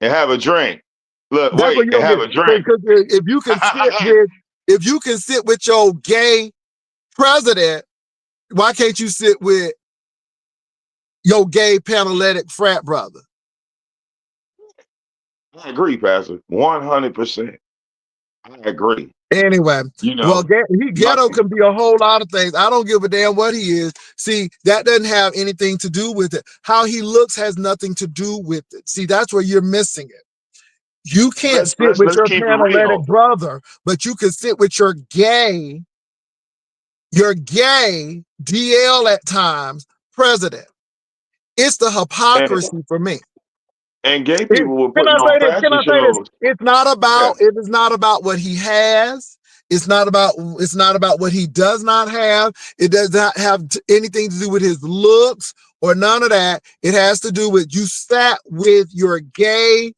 And have a drink. Look, That's what wait, you and don't have get. a drink. Because if you can sit with your gay president, why can't you sit with your gay paneletic frat brother? I agree, Pastor. 100%. I agree. Anyway, You well, know, my ghetto can be a whole lot of things. I don't give a damn what he is. See, that doesn't have anything to do with it. How he looks has nothing to do with it. See, that's where you're missing it. You can't let's sit let's with let's your keep it paneletic real. brother, but you can sit with your gay DL at times president. It's the And hypocrisy for me. and gay people will Can put I you on say this? Can fashion I say this? shows. It's not about. Yes. It is not about what he has. It's not about. It's not about what he does not have. It does not have anything to do with his looks or none of that. It has to do with you sat with your gay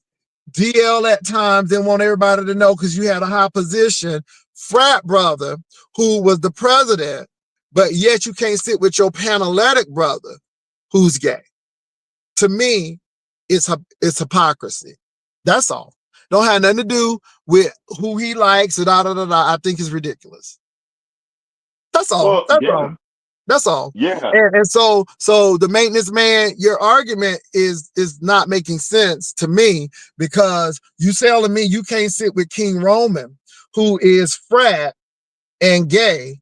DL at times and want everybody to know because you had a high position frat brother who was the president, but yet you can't sit with your paneletic brother who's gay. To me, it's hypocrisy. That's all. Don't have nothing to do with who he likes and da da da da. I think it's ridiculous. That's all. Well, That's yeah, all. That's all. yeah. And so the maintenance man, your argument is not making sense to me because you telling me you can't sit with King Roman, who is frat and gay,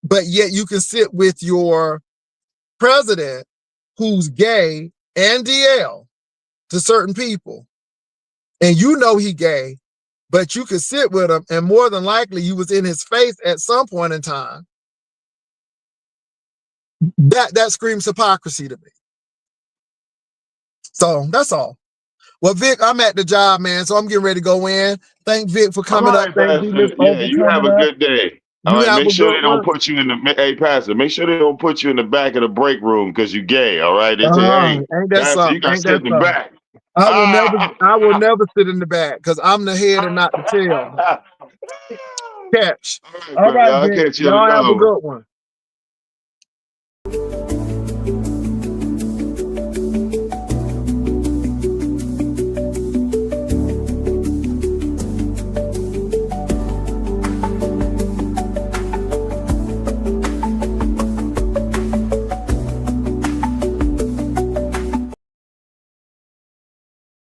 but yet you can sit with your president who's gay and DL to certain people. And you know he gay, but you could sit with him, and more than likely you was in his face at some point in time. That screams hypocrisy to me. So that's all. Well, Vic, I'm at the job, man, so I'm getting ready to go in. Thank Vic for All coming up. right, Thank you, Miss Pastor. Yeah, O, for you have coming a up. good day. All You right, have make a sure good they don't one. put you in the. Hey, Pastor, make sure they don't put you in the back of the break room because you gay. All right, they say, hey, Ain't that Pastor, you something? got to Ain't sit that in the something? back. I will never, Ah. I will never sit in the back because I'm the head and not the tail. All Catch. right, All brother. right, I'll Vic. catch you on Y'all have another a one. good one.